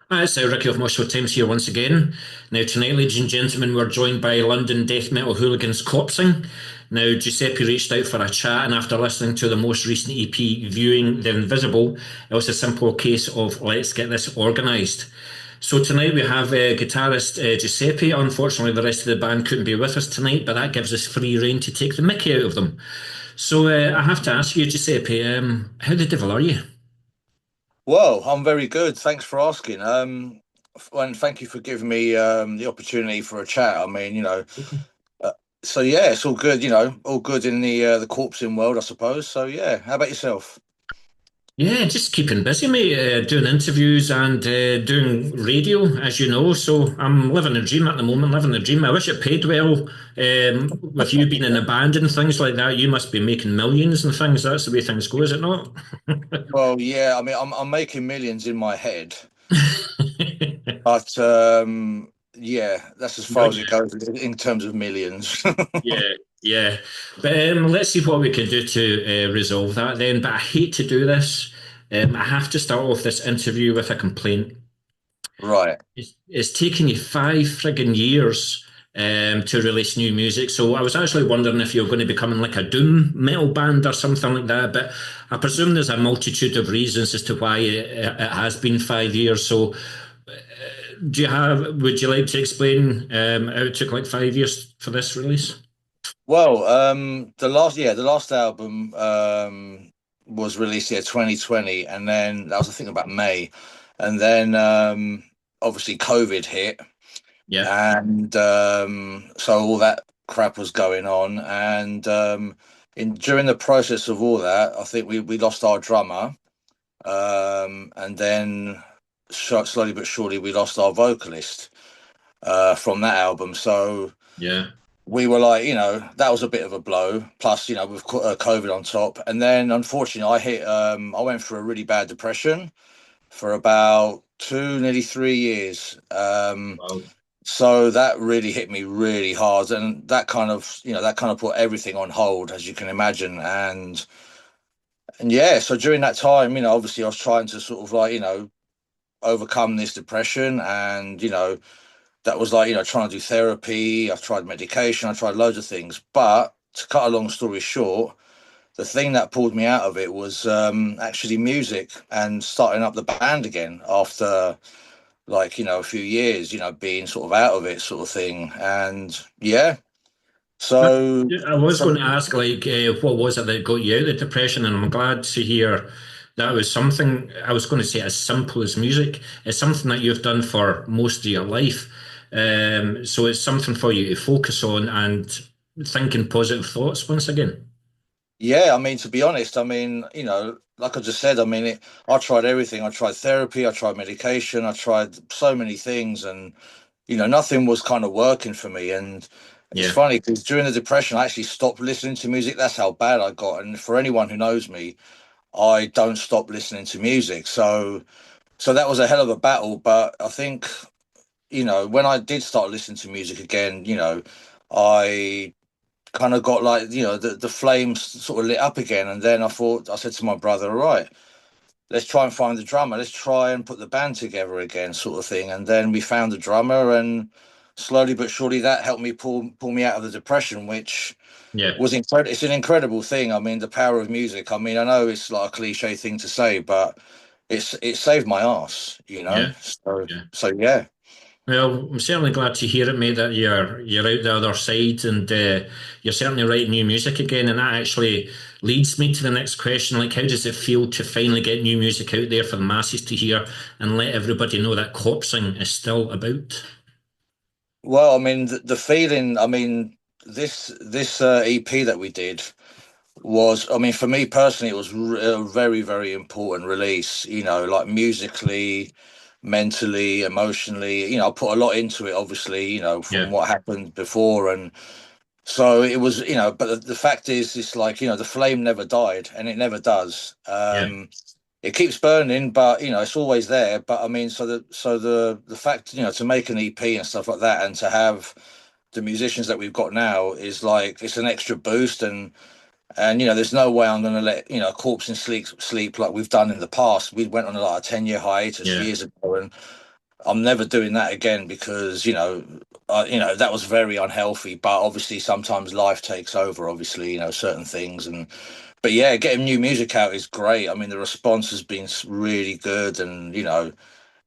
Hi, it's Ricky of Moshville Times here once again. Now, tonight, ladies and gentlemen, we're joined by London death metal hooligans Corpsing. Now, Giuseppe reached out for a chat, and after listening to the most recent EP, Viewing the Invisible, it was a simple case of let's get this organised. So, tonight we have guitarist Giuseppe. Unfortunately, the rest of the band couldn't be with us tonight, but that gives us free rein to take the mickey out of them. So, I have to ask you, Giuseppe, how the devil are you? Well, I'm very good. Thanks for asking. And thank you for giving me the opportunity for a chat. I mean, uh, so yeah, it's all good. All good in the corpsing world, I suppose. So yeah, how about yourself? Yeah, just keeping busy, mate. Doing interviews and doing radio, as you know. So I'm living the dream at the moment. Living the dream. I wish it paid well. With you being in a band and things like that, you must be making millions and things. That's the way things go, is it not? Well, yeah. I mean, I'm making millions in my head, but yeah, that's as far Not as it yet. goes in terms of millions. Yeah, yeah. But let's see what we can do to resolve that then. But I hate to do this. I have to start off this interview with a complaint. Right. It's taken you 5 friggin' years to release new music. So I was actually wondering if you're going to be becoming like a doom metal band or something like that. But I presume there's a multitude of reasons as to why it has been 5 years. So do you have? Would you like to explain how it took like 5 years for this release? Well, the last album was released 2020, and then that was I think about May, and then obviously COVID hit, Yeah, and so all that crap was going on, and in during the process of all that, I think we lost our drummer, and then slowly but surely we lost our vocalist from that album. So yeah. we were like, that was a bit of a blow. Plus, with COVID on top, and then unfortunately, I went through a really bad depression for about nearly 3 years. Wow. So that really hit me really hard, and that kind of put everything on hold, as you can imagine. And yeah, so during that time, obviously, I was trying to sort of like, overcome this depression, and that was like trying to do therapy. I've tried medication, I tried loads of things, but to cut a long story short, the thing that pulled me out of it was actually music and starting up the band again after like a few years, being sort of out of it, sort of thing. And yeah, so I was so going to ask, like, what was it that got you out of the depression? And I'm glad to hear that was something. I was going to say as simple as music. It's something that you've done for most of your life. So it's something for you to focus on and thinking positive thoughts once again. yeah, I mean, to be honest, I mean, like I just said, I mean, I tried everything. I tried therapy, I tried medication, I tried so many things, and nothing was kind of working for me. And it's Yeah, funny because during the depression, I actually stopped listening to music. That's how bad I got. And for anyone who knows me, I don't stop listening to music. So that was a hell of a battle. But I think, when I did start listening to music again, I kind of got like, the flames sort of lit up again. And then I said to my brother, all right, let's try and find the drummer. Let's try and put the band together again, sort of thing. And then we found the drummer, and slowly but surely that helped me pull me out of the depression, which yeah, was incredible. It's an incredible thing. I mean, the power of music. I mean, I know it's like a cliche thing to say, but it saved my ass, yeah, So yeah. so yeah. Well, I'm certainly glad to hear it, mate, that you're out the other side and you're certainly writing new music again. And that actually leads me to the next question. Like, how does it feel to finally get new music out there for the masses to hear and let everybody know that corpsing is still about? Well, I mean, the feeling. I mean, this EP that we did was, I mean, for me personally, it was a very, very important release, like musically, mentally, emotionally. I put a lot into it, obviously, from Yeah, what happened before. And so it was, but the fact is, it's like, the flame never died, and it never does. yeah, It keeps burning, but, it's always there. But I mean, so the fact, to make an EP and stuff like that, and to have the musicians that we've got now is like, it's an extra boost. And there's no way I'm going to let Corpse and sleep like we've done in the past. We went on like a 10-year hiatus yeah. years ago, I'm never doing that again because that was very unhealthy. But obviously, sometimes life takes over. Obviously, certain things, and but yeah, getting new music out is great. I mean, the response has been really good, and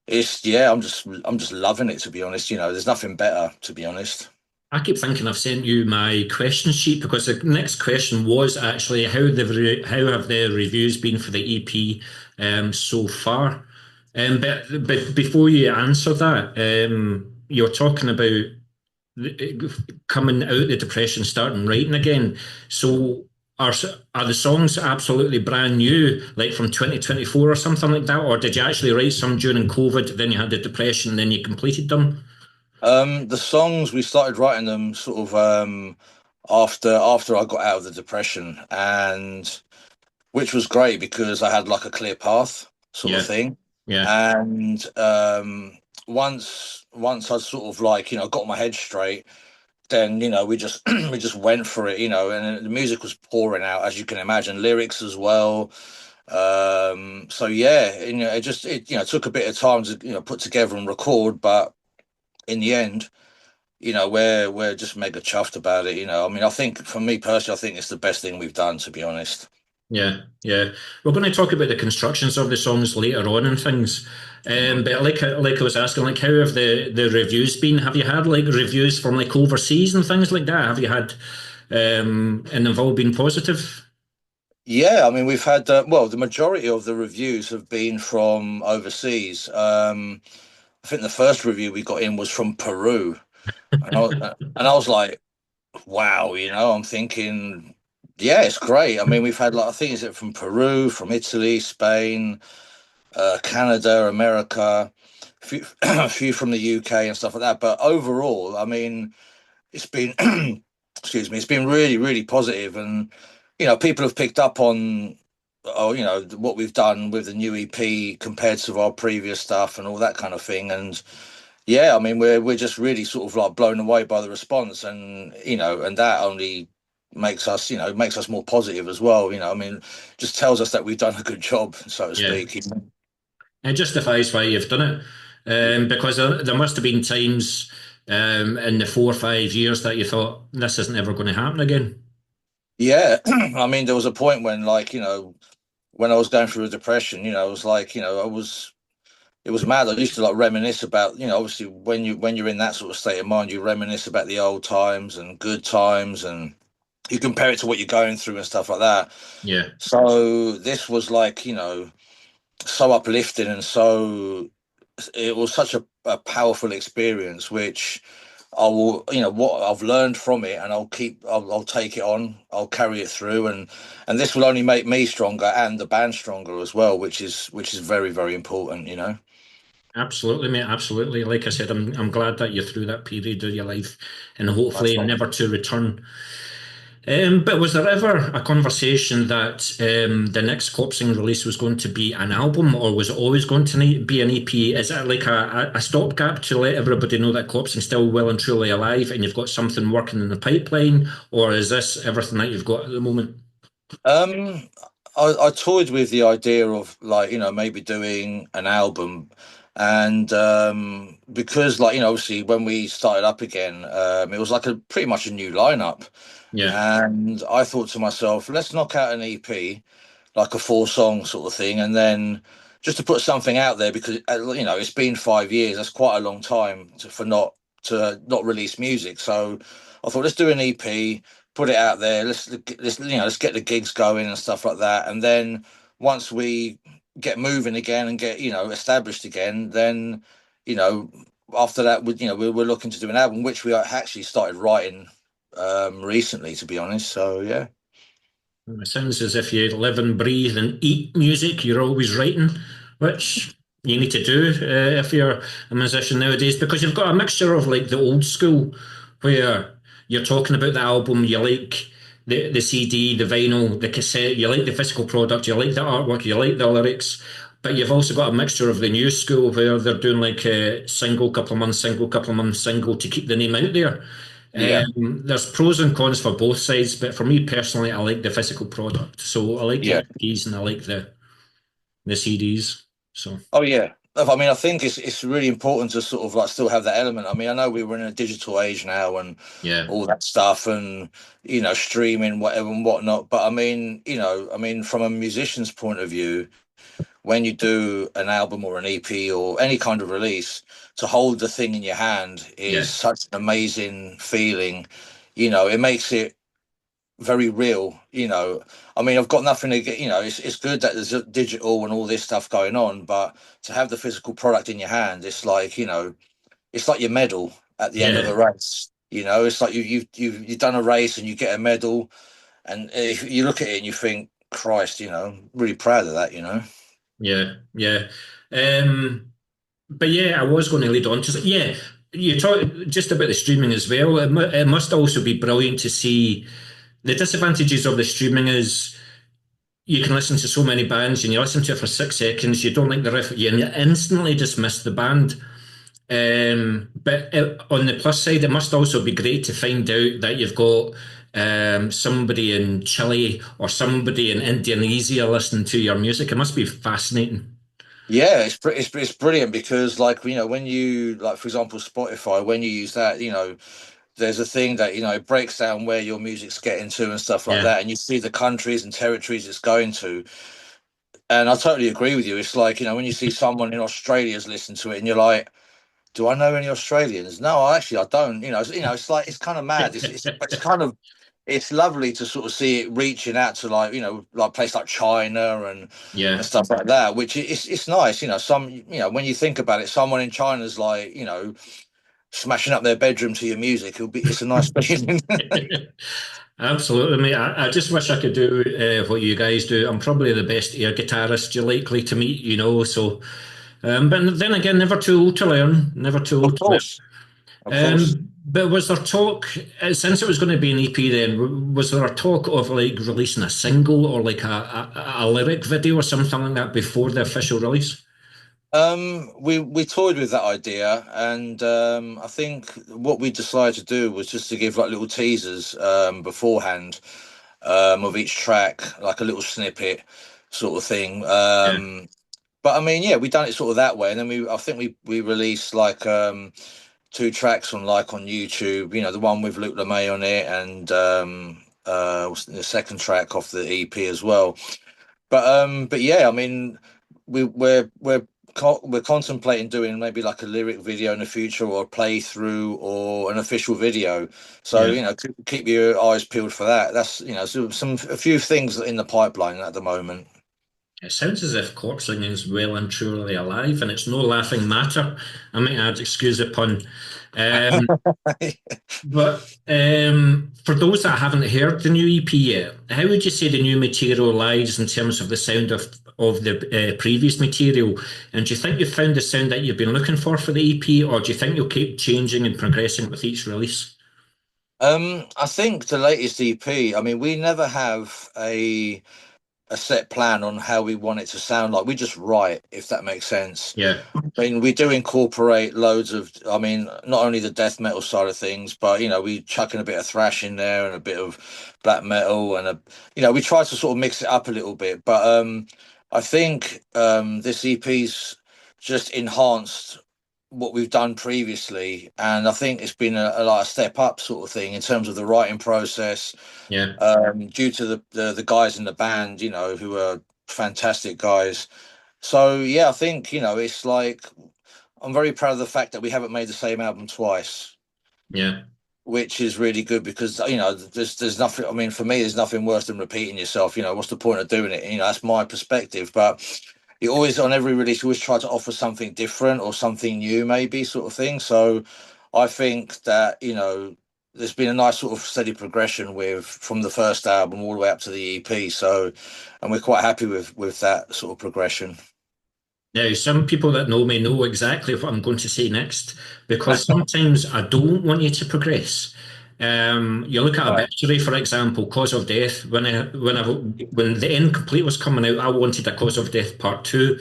it's yeah, I'm just loving it, to be honest. There's nothing better, to be honest. I keep thinking I've sent you my question sheet because the next question was actually how have the reviews been for the EP so far? But before you answer that, you're talking about coming out of the depression, starting writing again. So are are the songs absolutely brand new, like from 2024 or something like that, or did you actually write some during COVID, then you had the depression, then you completed them? The songs we started writing them sort of after I got out of the depression, and which was great because I had like a clear path sort of Yeah, thing. yeah. And once I sort of like got my head straight, then we just we just went for it, and the music was pouring out, as you can imagine, lyrics as well. So yeah, it took a bit of time to put together and record, but in the end, we're just mega chuffed about it. I mean, I think for me personally, I think it's the best thing we've done, to be honest. Yeah, yeah. We're going to talk about the constructions of the songs later on and things. Mhm. But like I was asking, like how have the reviews been? Have you had like reviews from like overseas and things like that? Have you had and they've all been positive? Yeah, I mean, we've had well, the majority of the reviews have been from overseas. I think the first review we got in was from Peru, and I was like, wow, I'm thinking, yeah, it's great. I mean, we've had like I think is it from Peru, from Italy, Spain, Canada, America, a few from the UK and stuff like that. But overall, I mean, it's been excuse me, it's been really, really positive, and people have picked up on what we've done with the new EP compared to our previous stuff and all that kind of thing. And yeah, I mean, we're just really sort of like blown away by the response, and and that only makes us more positive as well. I mean, just tells us that we've done a good job, so to Yeah, speak. it justifies why you've done it. Because there must have been times in the 4 or 5 years that you thought this isn't ever going to happen again. Yeah, I mean, there was a point when like when I was going through a depression, I was like, it was mad. I used to like reminisce about, obviously when you're in that sort of state of mind, you reminisce about the old times and good times, and you compare it to what you're going through and stuff like that. Yeah. So this was like, so uplifting, and it was such a powerful experience, which I will, what I've learned from it, and I'll take it on, I'll carry it through, and this will only make me stronger and the band stronger as well, which is very, very important. Absolutely, mate. Absolutely. Like I said, I'm glad that you're through that period of your life, and That's hopefully all. never to return. But was there ever a conversation that the next Corpsing release was going to be an album, or was it always going to be an EP? Is it like a stopgap to let everybody know that Corpsing's still well and truly alive, and you've got something working in the pipeline, or is this everything that you've got at the moment? Um, I toyed with the idea of like maybe doing an album, and because like obviously when we started up again, it was like a pretty much a new lineup, Yeah, and I thought to myself, let's knock out an EP, like a 4 song sort of thing, and then just to put something out there because it's been 5 years. That's quite a long time to not release music. So I thought let's do an EP, put it out there. Let's get the gigs going and stuff like that. And then once we get moving again and get established again, then you know after that we're looking to do an album, which we actually started writing recently, to be honest. So yeah. it sounds as if you live and breathe and eat music. You're always writing, which you need to do if you're a musician nowadays, because you've got a mixture of like the old school, where you're talking about the album, you like the CD, the vinyl, the cassette, you like the physical product, you like the artwork, you like the lyrics, but you've also got a mixture of the new school where they're doing like a single, couple of months, single, couple of months, single to keep the name out there. Yeah. There's pros and cons for both sides, but for me personally, I like the physical product. So I like the Yeah. EPs and I like the CDs. So Oh yeah. I mean, I think it's really important to sort of like still have that element. I mean, I know we were in a digital age now and Yeah, all that stuff, and streaming whatever and whatnot. But I mean, I mean, from a musician's point of view, when you do an album or an EP or any kind of release, to hold the thing in your hand is yeah, such an amazing feeling. It makes it very real. I mean, I've got nothing to get. It's good that there's a digital and all this stuff going on, but to have the physical product in your hand, it's like it's like your medal at the end of yeah. a race. It's like you've done a race and you get a medal, and if you look at it and you think, Christ, I'm really proud of that. Yeah, yeah. Um, but yeah, I was going to lead on to yeah. You talk just about the streaming as well. It must also be brilliant to see the disadvantages of the streaming is you can listen to so many bands and you listen to it for 6 seconds, you don't like the riff, you instantly dismiss the band. But on the plus side, it must also be great to find out that you've got somebody in Chile or somebody in Indonesia listening to your music. It must be fascinating. Yeah, it's brilliant because like when you like for example Spotify, when you use that, there's a thing that it breaks down where your music's getting to and stuff like Yeah. that, and you see the countries and territories it's going to. And I totally agree with you. It's like when you see someone in Australia's listen to it, and you're like, do I know any Australians? No, actually, I don't. It's like it's kind of mad. It's kind of it's lovely to sort of see it reaching out to like like place like China and Yeah. stuff like that. Which it's nice. When you think about it, someone in China's like smashing up their bedroom to your music. It's a nice feeling. Absolutely, mate. I just wish I could do what you guys do. I'm probably the best air guitarist you're likely to meet, so. But then again, never too old to learn. Never too Of old to learn. course, of course. But was there talk, since it was going to be an EP then, was there a talk of like releasing a single or like a lyric video or something like that before the official release? We toyed with that idea, and I think what we decided to do was just to give like little teasers beforehand of each track, like a little snippet sort of thing. Yeah, But I mean, yeah, we done it sort of that way, and then I think we released like two tracks on YouTube. The one with Luke LeMay on it, and what's the second track off the EP as well. But yeah, I mean, we're contemplating doing maybe like a lyric video in the future, or a playthrough, or an official video. So yeah. keep your eyes peeled for that. That's a few things in the pipeline at the moment. It sounds as if Corpsing is well and truly alive, and it's no laughing matter. I might add, excuse the pun. Um, But for those that haven't heard the new EP yet, how would you say the new material lies in terms of the sound of the previous material? And do you think you've found the sound that you've been looking for the EP, or do you think you'll keep changing and progressing with each release? I think the latest EP. I mean, we never have a set plan on how we want it to sound like. We just write, if that makes sense. Yeah, I mean, we do incorporate loads of, I mean, not only the death metal side of things, but, we chuck in a bit of thrash in there and a bit of black metal we try to sort of mix it up a little bit. But I think this EP's just enhanced what we've done previously. And I think it's been like a step up sort of thing in terms of the writing process, yeah, due to the guys in the band, who are fantastic guys. So yeah, I think it's like I'm very proud of the fact that we haven't made the same album twice, yeah, which is really good because there's nothing. I mean, for me, there's nothing worse than repeating yourself. What's the point of doing it? That's my perspective. But you always on every release, you always try to offer something different or something new, maybe sort of thing. So I think that there's been a nice sort of steady progression with from the first album all the way up to the EP. So, and we're quite happy with that sort of progression. Now, some people that know me know exactly what I'm going to say next because sometimes I don't want you to progress. You look at Right. Obituary, for example, Cause of Death. When the end complete was coming out, I wanted a Cause of Death Part Two,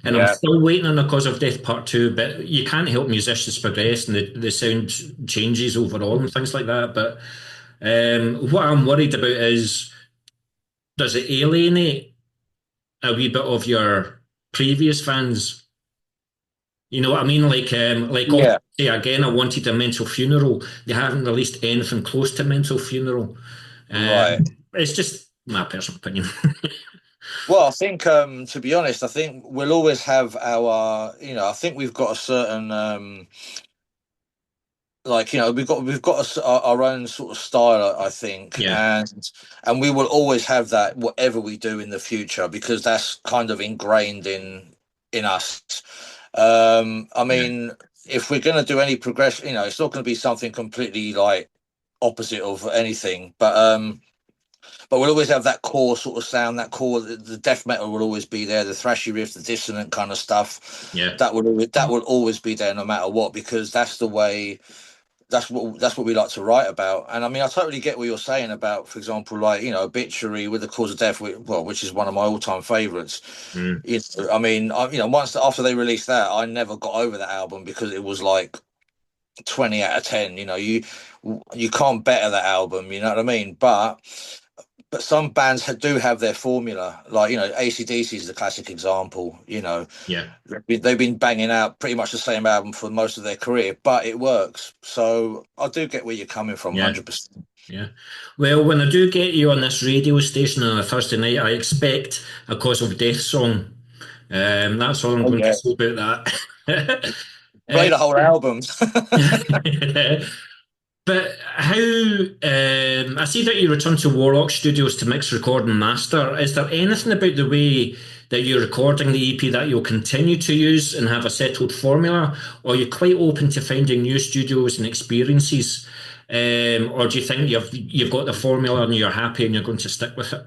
and I'm Yeah. still waiting on a Cause of Death Part Two. But you can't help musicians progress, and the sound changes overall and things like that. But what I'm worried about is, does it alienate a wee bit of your previous fans? You know what I mean? Like Yeah, obviously again, I wanted a mental funeral. They haven't released anything close to mental funeral. right. It's just my personal opinion. Well, I think, to be honest, I think we'll always have our, I think we've got a certain, like, we've got our own sort of style, I think, Yeah, and we will always have that whatever we do in the future because that's kind of ingrained in us. I yeah, mean, if we're going to do any progression, it's not going to be something completely like opposite of anything, but we'll always have that core sort of sound, that core. The death metal will always be there, the thrashy riff, the dissonant kind of stuff. yeah, That will always be there no matter what, because that's the way. That's what we like to write about. And I mean, I totally get what you're saying about, for example, like Obituary with the Cause of Death, which is one of my all-time favorites. mm, I mean, once after they released that, I never got over that album because it was like 20 out of 10. You can't better that album. You know what I mean? But some bands do have their formula, like AC/DC is the classic example. yeah, They've been banging out pretty much the same album for most of their career, but it works. So I do get where you're coming from, yeah, 100%. yeah. Well, when I do get you on this radio station on a Thursday night, I expect a Cause of Death song. That's all I'm Oh going to yeah, say about that. play the whole album. But how, I see that you return to Warlock Studios to mix, record, and master. Is there anything about the way that you're recording the EP that you'll continue to use and have a settled formula? Or are you quite open to finding new studios and experiences? Or do you think you've got the formula and you're happy and you're going to stick with it?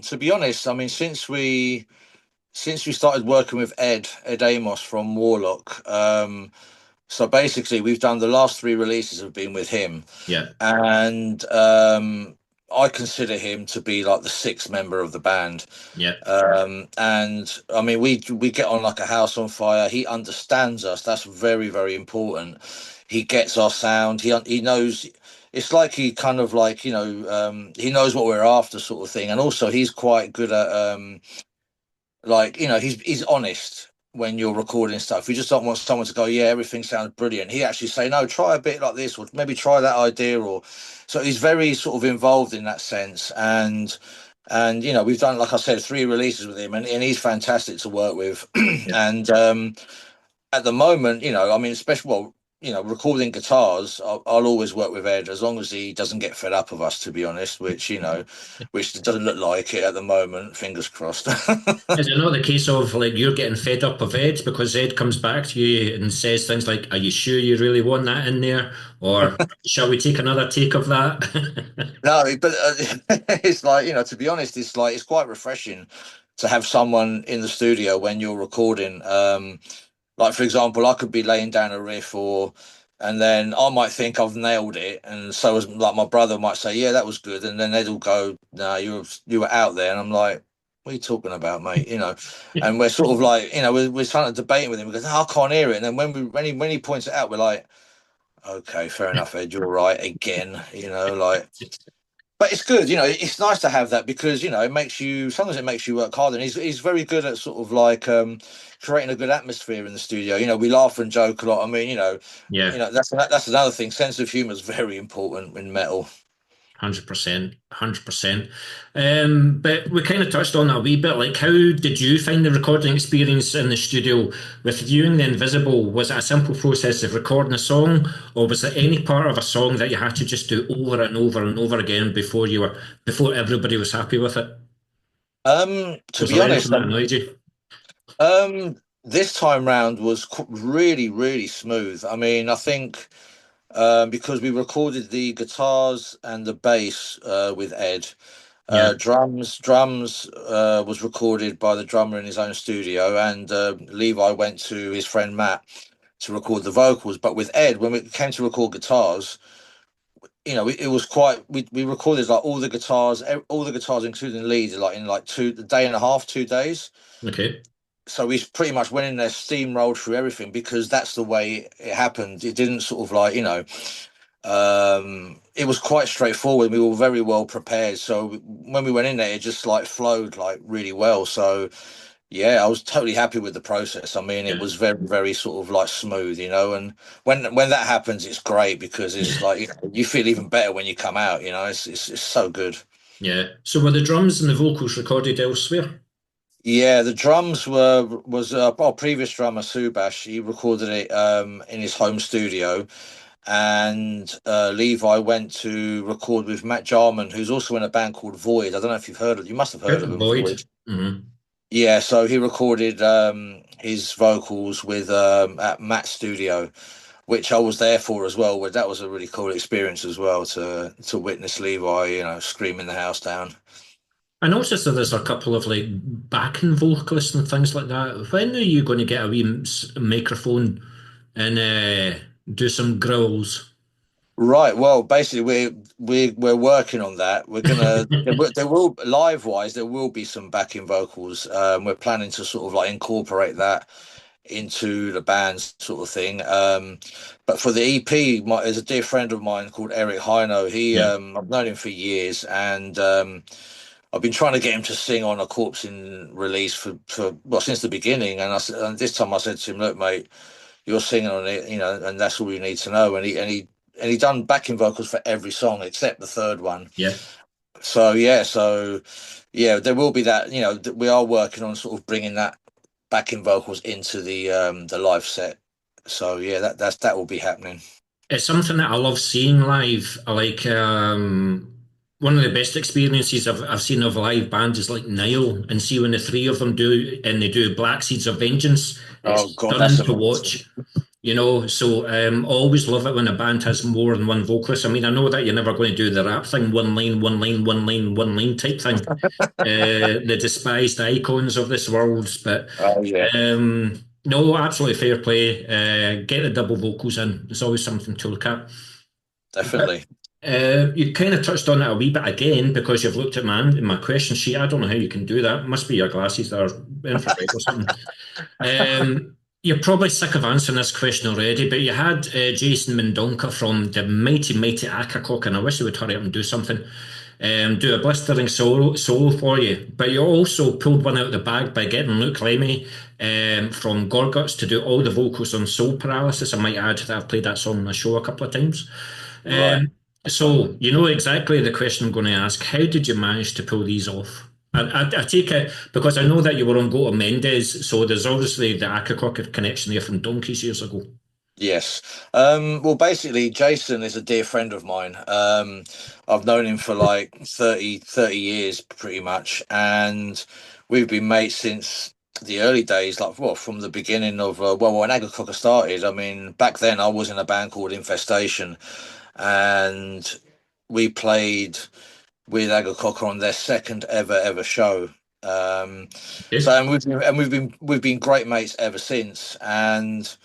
To be honest, I mean, since we started working with Ed Amos from Warlock, so basically we've done the last three releases have been with him, Yeah, and I consider him to be like the sixth member of the band. yeah, And I mean, we get on like a house on fire. He understands us. That's very, very important. He gets our sound. He knows. It's like he kind of like he knows what we're after, sort of thing. And also, he's quite good at like he's honest when you're recording stuff. You just don't want someone to go, yeah, everything sounds brilliant. He actually say, no, try a bit like this, or maybe try that idea, or so he's very sort of involved in that sense. And we've done, like I said, three releases with him, and he's fantastic to work with. yeah. And at the moment, I mean, especially, well, recording guitars, I'll always work with Ed as long as he doesn't get fed up of us, to be honest, which doesn't look like it at the moment. Fingers crossed. Is it not the case of like you're getting fed up of Ed because Ed comes back to you and says things like, "Are you sure you really want that in there?" Or shall we take another take of that? No, but it's like, to be honest, it's like it's quite refreshing to have someone in the studio when you're recording. Like for example, I could be laying down a riff, and then I might think I've nailed it, and so as like my brother might say, "Yeah, that was good," and then they'd all go, "No, you were out there," and I'm like, "What are you talking about, mate?" And we're sort of like, we're trying to debate with him because I can't hear it, and then when he points it out, we're like, "Okay, fair enough, Ed, you're right again," like. But it's good, it's nice to have that because it makes you sometimes it makes you work hard, and he's very good at sort of like creating a good atmosphere in the studio. We laugh and joke a lot. I mean, Yeah, that's another thing. Sense of humor is very important in metal. 100%, 100%. But we kind of touched on that a wee bit. Like, how did you find the recording experience in the studio with viewing the invisible? Was it a simple process of recording a song, or was there any part of a song that you had to just do over and over and over again before everybody was happy with it? To Was be there anything honest, that annoyed you? this time round was really, really smooth. I mean, I think because we recorded the guitars and the bass with Ed. Yeah. Drums was recorded by the drummer in his own studio, and Levi went to his friend Matt to record the vocals. But with Ed, when we came to record guitars, it was quite. We recorded like all the guitars, including leads, like in like a day and a half, 2 days. Okay. So we pretty much went in there, steamrolled through everything because that's the way it happened. It didn't sort of like it was quite straightforward. We were very well prepared. So when we went in there, it just like flowed like really well. So Yeah, I was totally happy with the process. I mean, it Yeah, was very, very sort of like smooth, and when that happens, it's great because it's yeah, like you feel even better when you come out. It's so good. yeah. So were the drums and the vocals recorded elsewhere? Yeah, the drums was our previous drummer Subash. He recorded it in his home studio, and Levi went to record with Matt Jarman, who's also in a band called Void. I don't know if you've heard of. You must have heard Yep, of him, Void. Void. Hmm. Yeah, so he recorded his vocals with at Matt's studio, which I was there for as well. Where that was a really cool experience as well to witness Levi, screaming the house down. I noticed that there's a couple of like backing vocalists and things like that. When are you going to get a wee microphone and do some growls? Right. Well, basically, we're working on that. We're gonna there will live wise there will be some backing vocals. We're planning to sort of like incorporate that into the band's sort of thing. But for the EP, there's a dear friend of mine called Eric Hino. Yeah, I've known him for years, and I've been trying to get him to sing on a Corpse in release for well since the beginning. And this time I said to him, "Look, mate, you're singing on it, and that's all you need to know." And he done backing vocals for every song except the third one. yeah. So there will be that. We are working on sort of bringing that backing vocals into the live set. So yeah, that will be happening. It's something that I love seeing live. I like one of the best experiences I've seen of a live band is like Nile, and see when the three of them do and they do Black Seeds of Vengeance. It's Oh God, that's stunning to amazing. watch. So always love it when a band has more than one vocalist. I mean, I know that you're never going to do the rap thing, one line, one line, one line, one line type thing. The despised icons of this world, but Oh yeah, no, absolutely fair play. Get the double vocals in. It's always something to look at. But definitely. you kind of touched on it a wee bit again because you've looked at my question sheet. I don't know how you can do that. Must be your glasses that are infrared or something. You're probably sick of answering this question already, but you had Jason Mendonca from the mighty, mighty Akakook, and I wish he would hurry up and do something. Do a blistering solo for you, but you also pulled one out of the bag by getting Luke Lemmy from Gorguts to do all the vocals on Soul Paralysis. I might add that I've played that song on the show a couple of times. Right. Um, so you know exactly the question I'm going to ask. How did you manage to pull these off? I take it because I know that you were on Go to Mendes, so there's obviously the Akakook connection there from donkeys years ago. Yes. Well, basically, Jason is a dear friend of mine. I've known him for like 30 years, pretty much. And we've been mates since the early days, like, well, from the beginning of, when Agricocker started. I mean, back then I was in a band called Infestation, and we played with Agricocker on their second ever show. Um, so, Okay. and we've been great mates ever since. And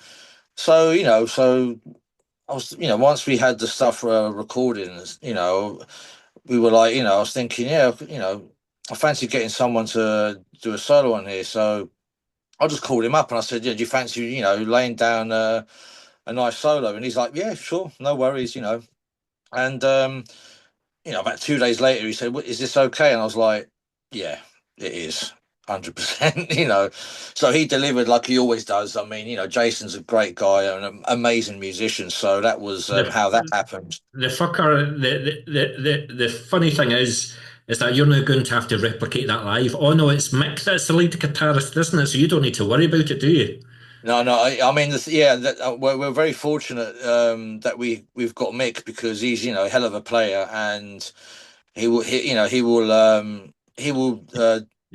so I was, once we had the stuff recordings, we were like, I was thinking, yeah, I fancy getting someone to do a solo on here. So I just called him up and I said, yeah, do you fancy, laying down a nice solo? And he's like, yeah, sure, no worries, And about 2 days later, he said, is this okay? And I was like, yeah, it is. 100%, so he delivered like he always does. I mean, Jason's a great guy and an amazing musician, so that was The how that happened. the fucker. The funny thing is that you're now going to have to replicate that live. Oh no, it's Mick that's the lead guitarist, isn't it? So you don't need to worry about it, do you? No, I mean, yeah, we're very fortunate that we've got Mick because he's a hell of a player, and he will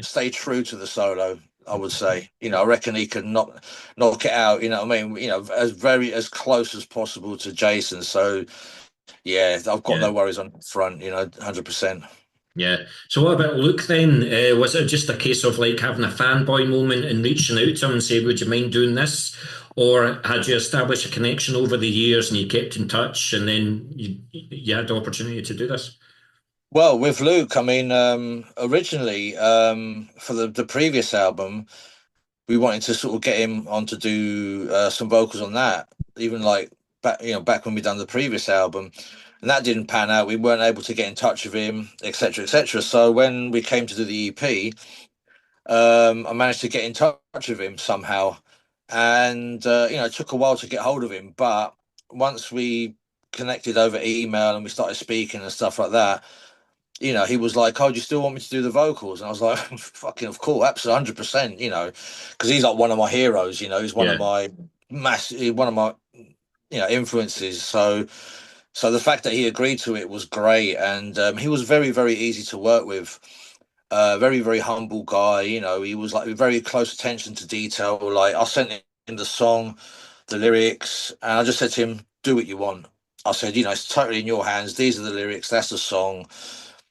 stay true to the solo. I would say, I reckon he can knock it out. You know what I mean? As close as possible to Jason. So yeah, I've got Yeah. no worries on that front. 100%. Yeah. So what about Luke then? Was it just a case of like having a fanboy moment and reaching out to him and say, "Would you mind doing this?" Or had you established a connection over the years and you kept in touch and then you had the opportunity to do this? Well, with Luke, I mean, originally, for the previous album, we wanted to sort of get him on to do some vocals on that, even like back when we done the previous album, and that didn't pan out. We weren't able to get in touch with him, etc., etc. So when we came to do the EP, I managed to get in touch with him somehow, and it took a while to get hold of him, but once we connected over email and we started speaking and stuff like that, he was like, "Oh, do you still want me to do the vocals?" And I was like, "Fucking, of course, absolutely, 100%." Because he's like one of my heroes. He's one of Yeah, my one of my influences. So the fact that he agreed to it was great, and he was very, very easy to work with. Very, very humble guy. He was like very close attention to detail. Like I sent him the song, the lyrics, and I just said to him, "Do what you want." I said, "It's totally in your hands. These are the lyrics. That's the song."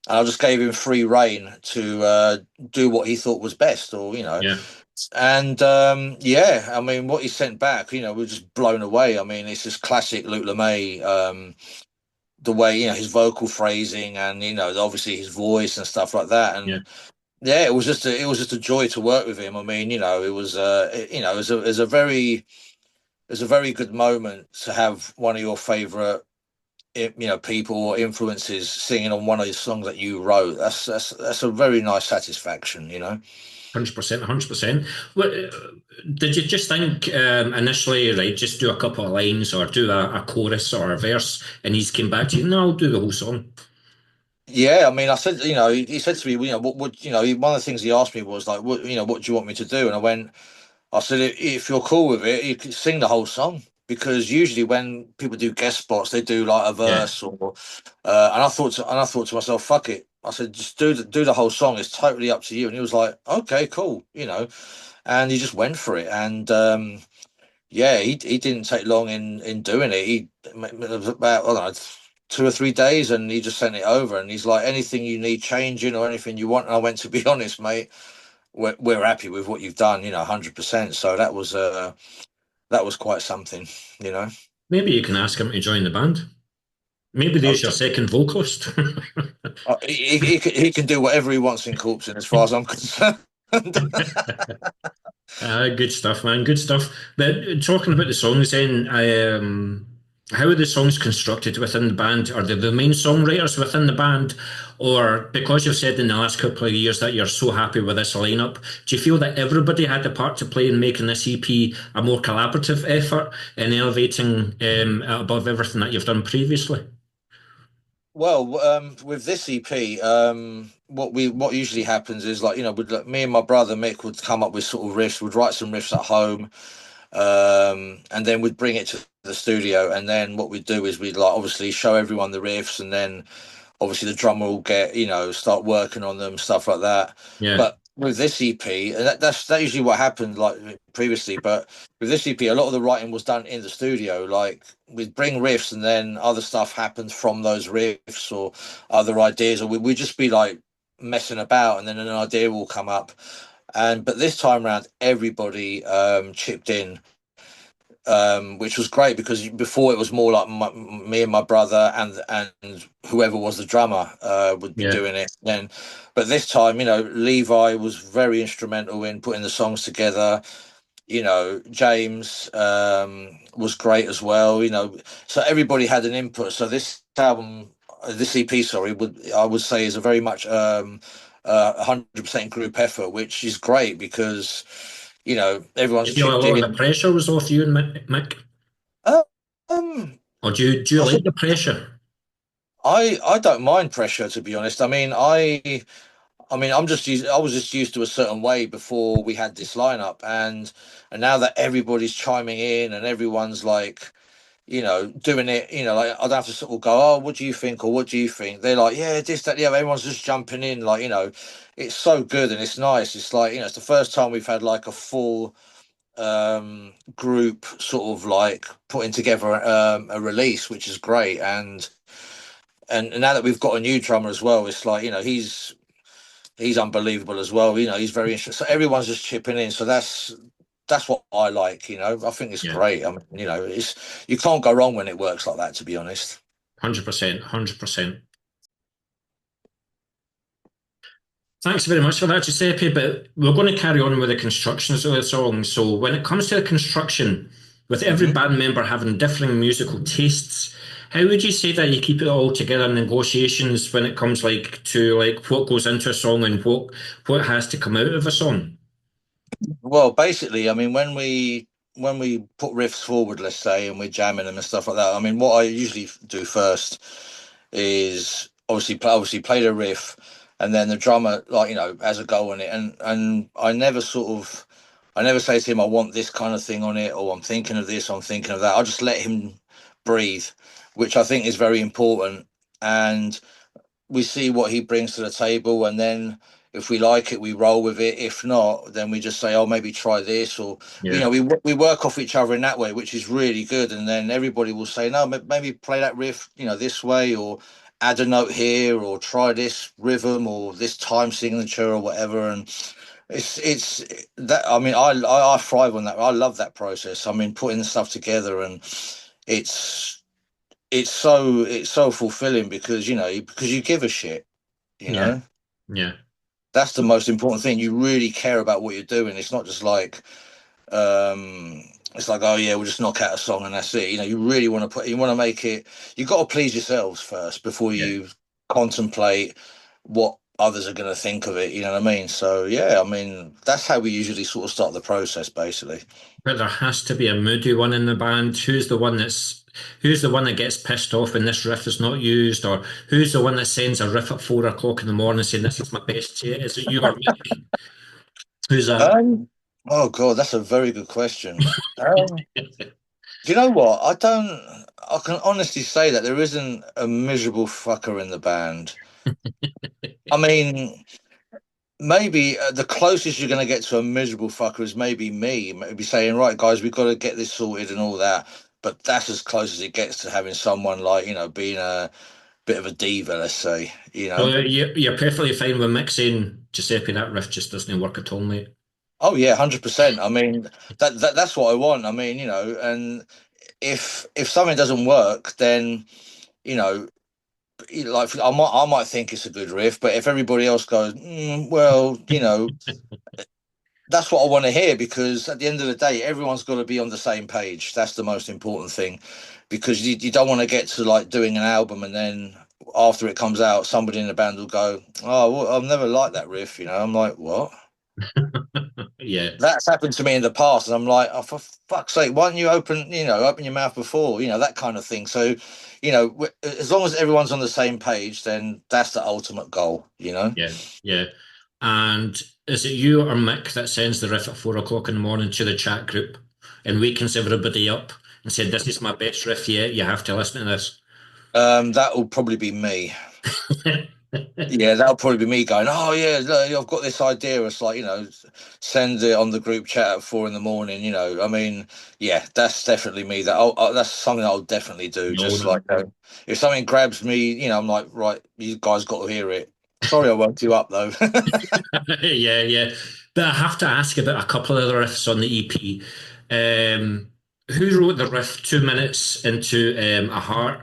And I just gave him free reign to do what he thought was best, or. yeah, And yeah, I mean, what he sent back, we're just blown away. I mean, it's just classic Luke LeMay. The way his vocal phrasing and obviously his voice and stuff like that, yeah. and yeah, it was just a joy to work with him. I mean, it was it was a very good moment to have one of your favorite people or influences singing on one of the songs that you wrote. That's a very nice satisfaction. 100%, 100%. What did you just think initially, right? Just do a couple of lines or do a chorus or a verse, and he's came back to you. No, I'll do the whole song. Yeah, I mean, I said, he said to me, what would, one of the things he asked me was like, what do you want me to do? And I said, if you're cool with it, you can sing the whole song, because usually when people do guest spots, they do like a Yeah, verse or, and I thought to myself, fuck it. I said, just do the whole song. It's totally up to you. And he was like, okay, cool, and he just went for it. And yeah, he didn't take long in doing it. It was about, I don't know, 2 or 3 days, and he just sent it over. And he's like, anything you need changing or anything you want. And I went, to be honest, mate, we're happy with what you've done, 100%. So that was quite something, you know. maybe you can ask him to join the band. Maybe Uh, there's your second vocalist. he can do whatever he wants in Corpsing, as far as I'm concerned. Good stuff, man. Good stuff. But talking about the songs, then, how are the songs constructed within the band? Are they the main songwriters within the band, or because you've said in the last couple of years that you're so happy with this lineup, do you feel that everybody had a part to play in making this EP a more collaborative effort in elevating above everything that you've done previously? Well, with this EP, what usually happens is, like, with me and my brother Mick would come up with sort of riffs, would write some riffs at home, and then we'd bring it to the studio. And then what we'd do is we'd, like, obviously show everyone the riffs, and then obviously the drummer will get, start working on them, stuff like that. Yeah, But with this EP, and that's usually what happened, like, previously. But with this EP, a lot of the writing was done in the studio. Like, we'd bring riffs, and then other stuff happens from those riffs or other ideas, or we'd just be like messing about, and then an idea will come up. But this time around, everybody chipped in, which was great, because before it was more like me and my brother and whoever was the drummer would be yeah. doing it. Then, but this time, Levi was very instrumental in putting the songs together. James was great as well. So everybody had an input. So this EP, sorry, I would say is a very much 100% group effort, which is great, because Do everyone's you feel a chipped lot of the in. pressure was off you and Mick? Uh, Um, Or do you I like think the pressure? I don't mind pressure, to be honest. I mean, I was just used to a certain way before we had this lineup, and now that everybody's chiming in and everyone's like, doing it, like, I don't have to sort of go, oh, what do you think, or what do you think? They're like, yeah, this, that, yeah. Everyone's just jumping in, like, it's so good and it's nice. It's like, it's the first time we've had like a full group sort of like putting together a release, which is great. And now that we've got a new drummer as well, it's like, he's unbelievable as well. He's very interesting. So everyone's just chipping in. So that's what I like. I think it's Yeah, great. I mean, it's, you can't go wrong when it works like that, to be honest. 100%, 100%. Thanks very much for that, Giuseppe. But we're going to carry on with the constructions of the song. So when it comes to the construction, With every Hmm. band member having differing musical tastes, how would you say that you keep it all together in negotiations when it comes like to like what goes into a song and what has to come out of a song? Well, basically, I mean, when we put riffs forward, let's say, and we're jamming them and stuff like that. I mean, what I usually do first is obviously play the riff, and then the drummer, like, has a go on it, and I never say to him, I want this kind of thing on it, or I'm thinking of this, I'm thinking of that. I just let him breathe, which I think is very important. And we see what he brings to the table, and then if we like it, we roll with it. If not, then we just say, oh, maybe try this, or Yeah, we work off each other in that way, which is really good. And then everybody will say, no, maybe play that riff, this way, or add a note here, or try this rhythm or this time signature or whatever. And it's that, I mean, I thrive on that. I love that process. I mean, putting stuff together, and it's it's so fulfilling because you give a shit, you yeah, know. yeah, That's the most important thing. You really care about what you're doing. It's not just like it's like, oh yeah, we'll just knock out a song and that's it. You really want to you want to make it. You got to please yourselves first before yeah. you contemplate what others are going to think of it. You know what I mean? So yeah, I mean that's how we usually sort of start the process, basically. But there has to be a moody one in the band. Who's the one that gets pissed off when this riff is not used, or who's the one that sends a riff at 4 o'clock in the morning saying this is my best yet? Is it you or me? Who's that? Um, oh god, that's a very good question. Um, Do you know what? I can honestly say that there isn't a miserable fucker in the band. I mean, maybe the closest you're going to get to a miserable fucker is maybe me, maybe saying, right, guys, we've got to get this sorted and all that. But that's as close as it gets to having someone like, being a bit of a diva, let's say. So you're perfectly fine with mixing Giuseppe. That riff just doesn't work at all, mate. Oh yeah, 100%. I mean, that's what I want. I mean, and if something doesn't work, then, you know, like I might think it's a good riff, but if everybody else goes, well, that's what I want to hear, because at the end of the day, everyone's got to be on the same page. That's the most important thing, because you don't want to get to like doing an album and then after it comes out, somebody in the band will go, oh, well, I've never liked that riff. I'm like, what? Yeah, That's happened to me in the past, and I'm like, oh, for fuck's sake, why don't you open your mouth before, that kind of thing. So, as long as everyone's on the same page, then that's the ultimate goal. yeah, yeah. And is it you or Mick that sends the riff at 4 o'clock in the morning to the chat group and wakens everybody up and said, "This is my best riff yet. You have to listen to this." That will probably be me. Yeah, that'll probably be me going, oh yeah, look, I've got this idea. It's like, send it on the group chat at 4 in the morning. I mean, yeah, that's definitely me. That's something I'll definitely do. No, Just no. like, if something grabs me, I'm like, right, you guys got to hear it. Sorry, I woke you up though. Yeah, yeah. But I have to ask about a couple of the riffs on the EP. Who wrote the riff 2 minutes into a heart?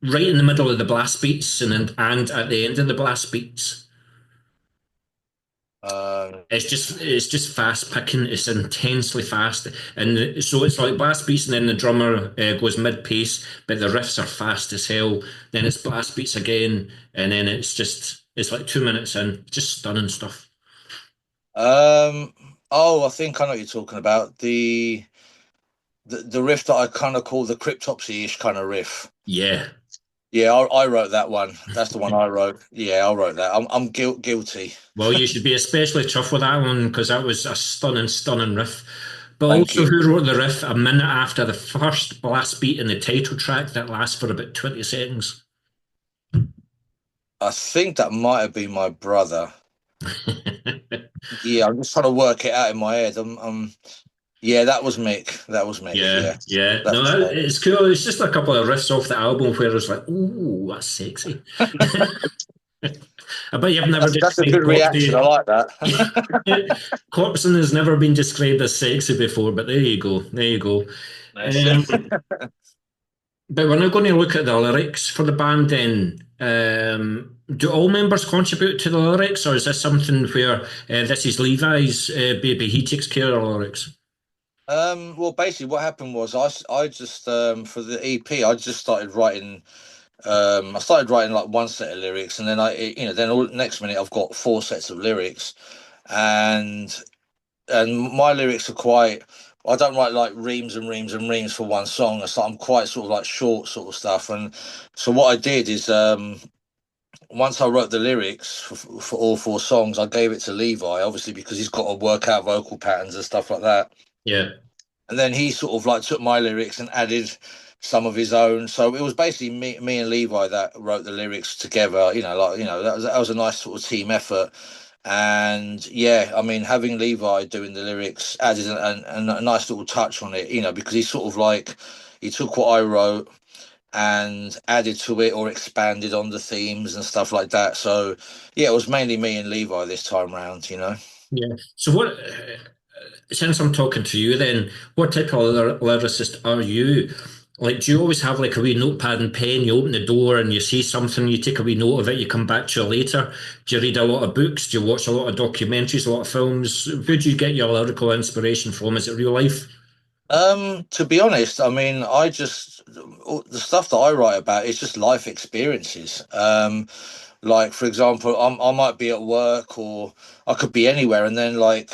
Right in the middle of the blast beats and at the end of the blast beats. um, It's just fast picking. It's intensely fast, and so it's like blast beats, and then the drummer goes mid pace, but the riffs are fast as hell. Then it's blast beats again, and then it's like 2 minutes in, just stunning stuff. um, oh, I think I know what you're talking about. The riff that I kind of call the cryptopsy-ish kind of riff. Yeah. Yeah, I wrote that one. That's the one I wrote. Yeah, I wrote that. I'm guilty. Well, you should be especially tough with that one because that was a stunning, stunning riff. But Thank also, you. who wrote the riff a minute after the first blast beat in the title track that lasts for about 20 seconds? I think that might have been my brother. Yeah, I'm just trying to work it out in my head. Yeah, that was Mick. That was Mick. Yeah, Yeah, yeah. that No, was Mick. it's cool. It's just a couple of riffs off the album where it's like, ooh, that's sexy. I bet you've never That's a good described reaction. I Corpsey. like that. Corpson has never been described as sexy before, but there you go. There you go. That's it. Um, but we're now going to look at the lyrics for the band then. Do all members contribute to the lyrics, or is this something where this is Levi's baby, he takes care of the lyrics? Well, basically, what happened was I just for the EP, I just started writing. I started writing like one set of lyrics, and then then next minute I've got four sets of lyrics, and my lyrics are quite. I don't write like reams and reams and reams for one song. So I'm quite sort of like short sort of stuff. And so what I did is once I wrote the lyrics for all four songs, I gave it to Levi, obviously because he's got to work out vocal patterns and stuff like that. Yeah, And then he sort of like took my lyrics and added some of his own. So it was basically me and Levi that wrote the lyrics together. That was a nice sort of team effort. And yeah, I mean, having Levi doing the lyrics added a nice little touch on it. Because he sort of like he took what I wrote and added to it or expanded on the themes and stuff like that. So yeah, it was mainly me and Levi this time round. yeah. So what? Since I'm talking to you, then what type of lyricist are you? Like, do you always have like a wee notepad and pen? You open the door and you see something, you take a wee note of it, you come back to it later. Do you read a lot of books? Do you watch a lot of documentaries, a lot of films? Who do you get your lyrical inspiration from? Is it real life? To be honest, I mean, the stuff that I write about is just life experiences. Like for example, I might be at work or I could be anywhere, and then like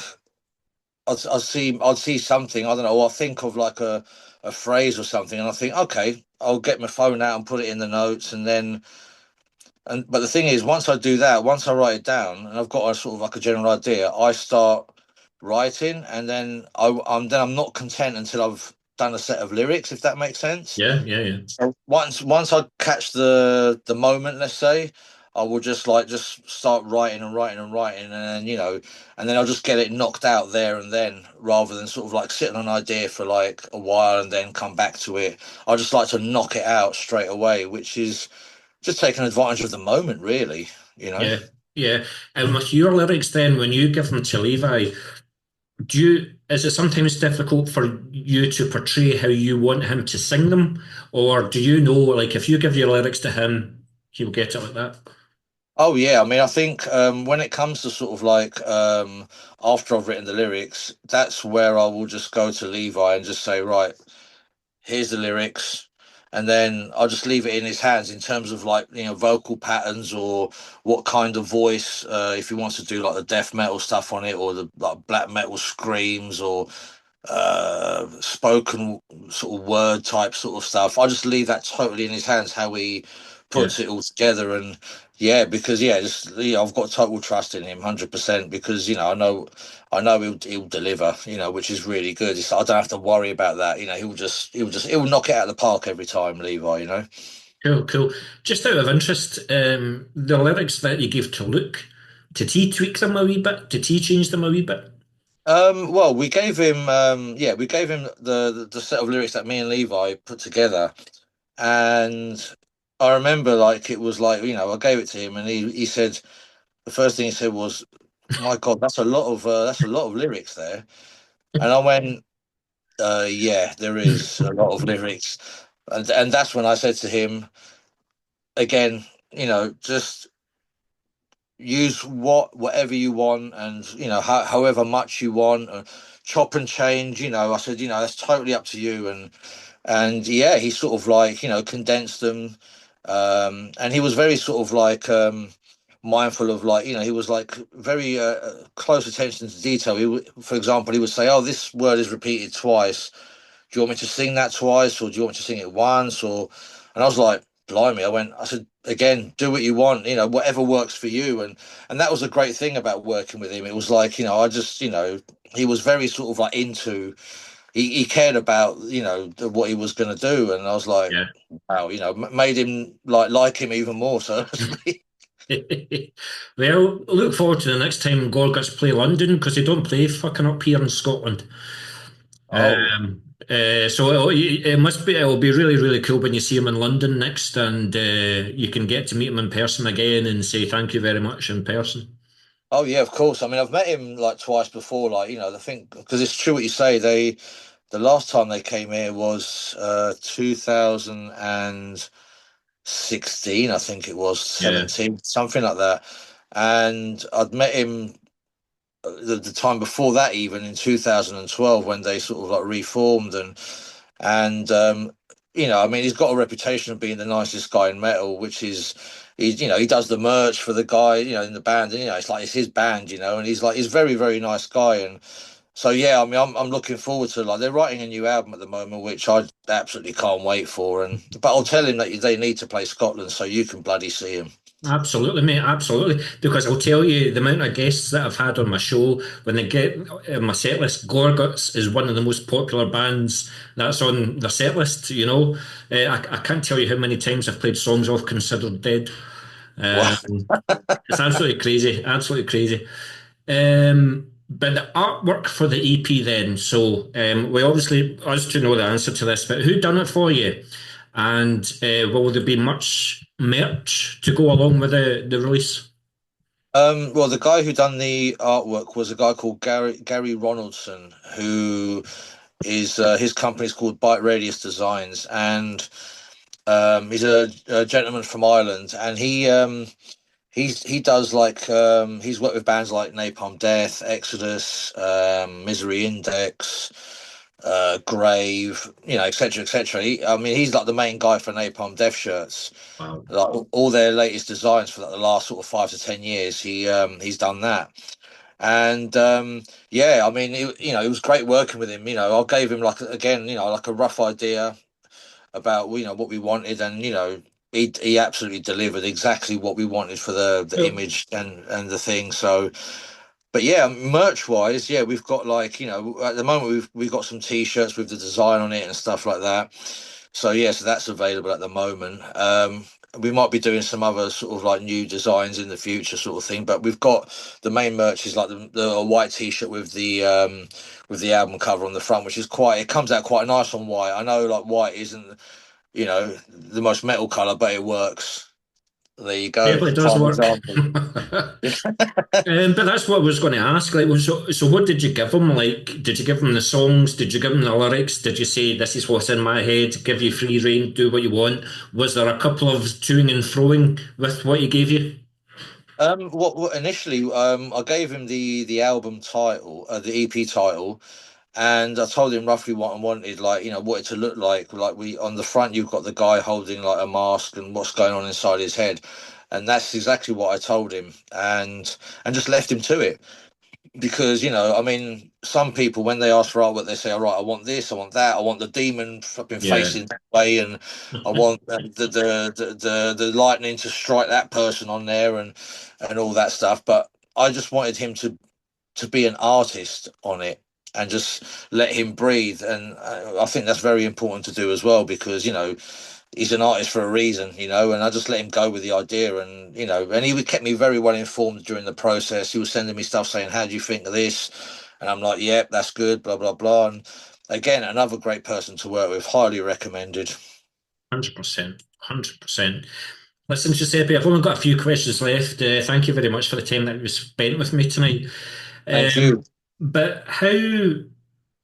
I'd see something, I don't know, or I'll think of like a phrase or something, and I think, okay, I'll get my phone out and put it in the notes, but the thing is, once I do that, once I write it down, and I've got a sort of like a general idea, I start writing, and then I'm not content until I've done a set of lyrics, if that makes sense. Yeah, yeah, yeah. So once I catch the moment, let's say, I will just start writing and writing and writing, and then and then I'll just get it knocked out there and then, rather than sort of like sitting on an idea for like a while and then come back to it. I just like to knock it out straight away, which is just taking advantage of the moment, really. Yeah, yeah. And with your lyrics, then, when you give them to Levi, is it sometimes difficult for you to portray how you want him to sing them, or do you know, like, if you give your lyrics to him, he'll get it like that? Oh yeah, I mean, I think when it comes to sort of like after I've written the lyrics, that's where I will just go to Levi and just say, right, here's the lyrics, and then I'll just leave it in his hands in terms of like vocal patterns or what kind of voice, if he wants to do like the death metal stuff on it or the like black metal screams or spoken sort of word type sort of stuff. I just leave that totally in his hands how he Yeah, puts it all together. And yeah, because yeah, just I've got total trust in him, 100%, because I know he'll deliver, which is really good. I don't have to worry about that. He'll knock it out of the park every time, Levi. cool, cool. Just out of interest, the lyrics that you gave to Luke, did he tweak them a wee bit? Did he change them a wee bit? Well, we gave him the set of lyrics that me and Levi put together. And I remember like it was like, I gave it to him and he said the first thing he said was, "My God, that's a lot of lyrics there." And I went, yeah, there is a lot of lyrics. And that's when I said to him again, just use whatever you want, and however much you want, chop and change. I said, that's totally up to you. And yeah, he sort of like condensed them, and he was very sort of like mindful of like he was like very close attention to detail. For example, he would say, "Oh, this word is repeated twice. Do you want me to sing that twice, or do you want me to sing it once?" And I was like, "Blimey!" I said, "Again, do what you want. Whatever works for you." And that was a great thing about working with him. It was like I just he was very sort of like into he cared about what he was going to do, and I was like, Yeah. wow, made him like him even more, so to speak. Well, look forward to the next time Gorguts play London because they don't play fucking up here in Scotland. Oh, So it'll be really really cool when you see him in London next, and you can get to meet him in person again and say thank you very much in person. oh yeah, of course. I mean, I've met him like twice before. Like I think because it's true what you say. The last time they came here was 2016, I think it was Yeah, 17, something like that. And I'd met him the time before that, even in 2012, when they sort of like reformed, and I mean, he's got a reputation of being the nicest guy in metal, which is. He does the merch for the guy, in the band, and it's like it's his band, and he's very, very nice guy, and so yeah, I mean, I'm looking forward to, like, they're writing a new album at the moment, which I absolutely can't wait for. And but I'll tell him that they need to play Scotland so you can bloody see him. Absolutely, mate, absolutely. Because I'll tell you, the amount of guests that I've had on my show, when they get my set list, Gorguts is one of the most popular bands that's on the set list, I can't tell you how many times I've played songs off Considered Dead. Wow. Um, it's absolutely crazy, absolutely crazy. But the artwork for the EP then, so we obviously, us to know the answer to this, but who done it for you? And will there be much merch to go along with the release? Well, the guy who done the artwork was a guy called Gary Ronaldson, who is his company's called Bite Radius Designs, and he's a gentleman from Ireland, and he does like he's worked with bands like Napalm Death, Exodus, Misery Index, Grave, etc., etc. I mean, he's like the main guy for Napalm Death shirts. Wow. Like all their latest designs for like the last sort of 5 to 10 years, he's done that. And yeah, I mean, it was great working with him. I gave him like again, like a rough idea about what we wanted, and he absolutely delivered exactly what we wanted for the Cool. image and the thing. So, but yeah, merch wise, yeah, we've got like at the moment we've got some t-shirts with the design on it and stuff like that. So yeah, so that's available at the moment. We might be doing some other sort of like new designs in the future, sort of thing. But we've got the main merch is like the white t-shirt with the album cover on the front, which is quite. It comes out quite nice on white. I know like white isn't the most metal color, but it works. There you go. Definitely does Prime work. example. But that's what I was going to ask. Like, so what did you give them? Like, did you give them the songs? Did you give them the lyrics? Did you say this is what's in my head? Give you free rein, do what you want? Was there a couple of toing and froing with what he gave you? What initially, I gave him the album title, the EP title, and I told him roughly what I wanted, like what it to look like. Like we on the front, you've got the guy holding like a mask and what's going on inside his head, and that's exactly what I told him, and just left him to it. Because I mean, some people when they ask for artwork, they say, "All right, I want this, I want that, I want the demon flipping Yeah. facing that way, and I want the lightning to strike that person on there, and all that stuff." But I just wanted him to be an artist on it and just let him breathe, and I think that's very important to do as well, because he's an artist for a reason, and I just let him go with the idea, and and he kept me very well informed during the process. He was sending me stuff saying, "How do you think of this?" And I'm like, "Yep, that's good," blah blah blah. And again, another great person to work with, highly recommended. 100%. 100%. Listen, Giuseppe, I've only got a few questions left. Thank you very much for the time that you spent with me tonight. Thank you. But how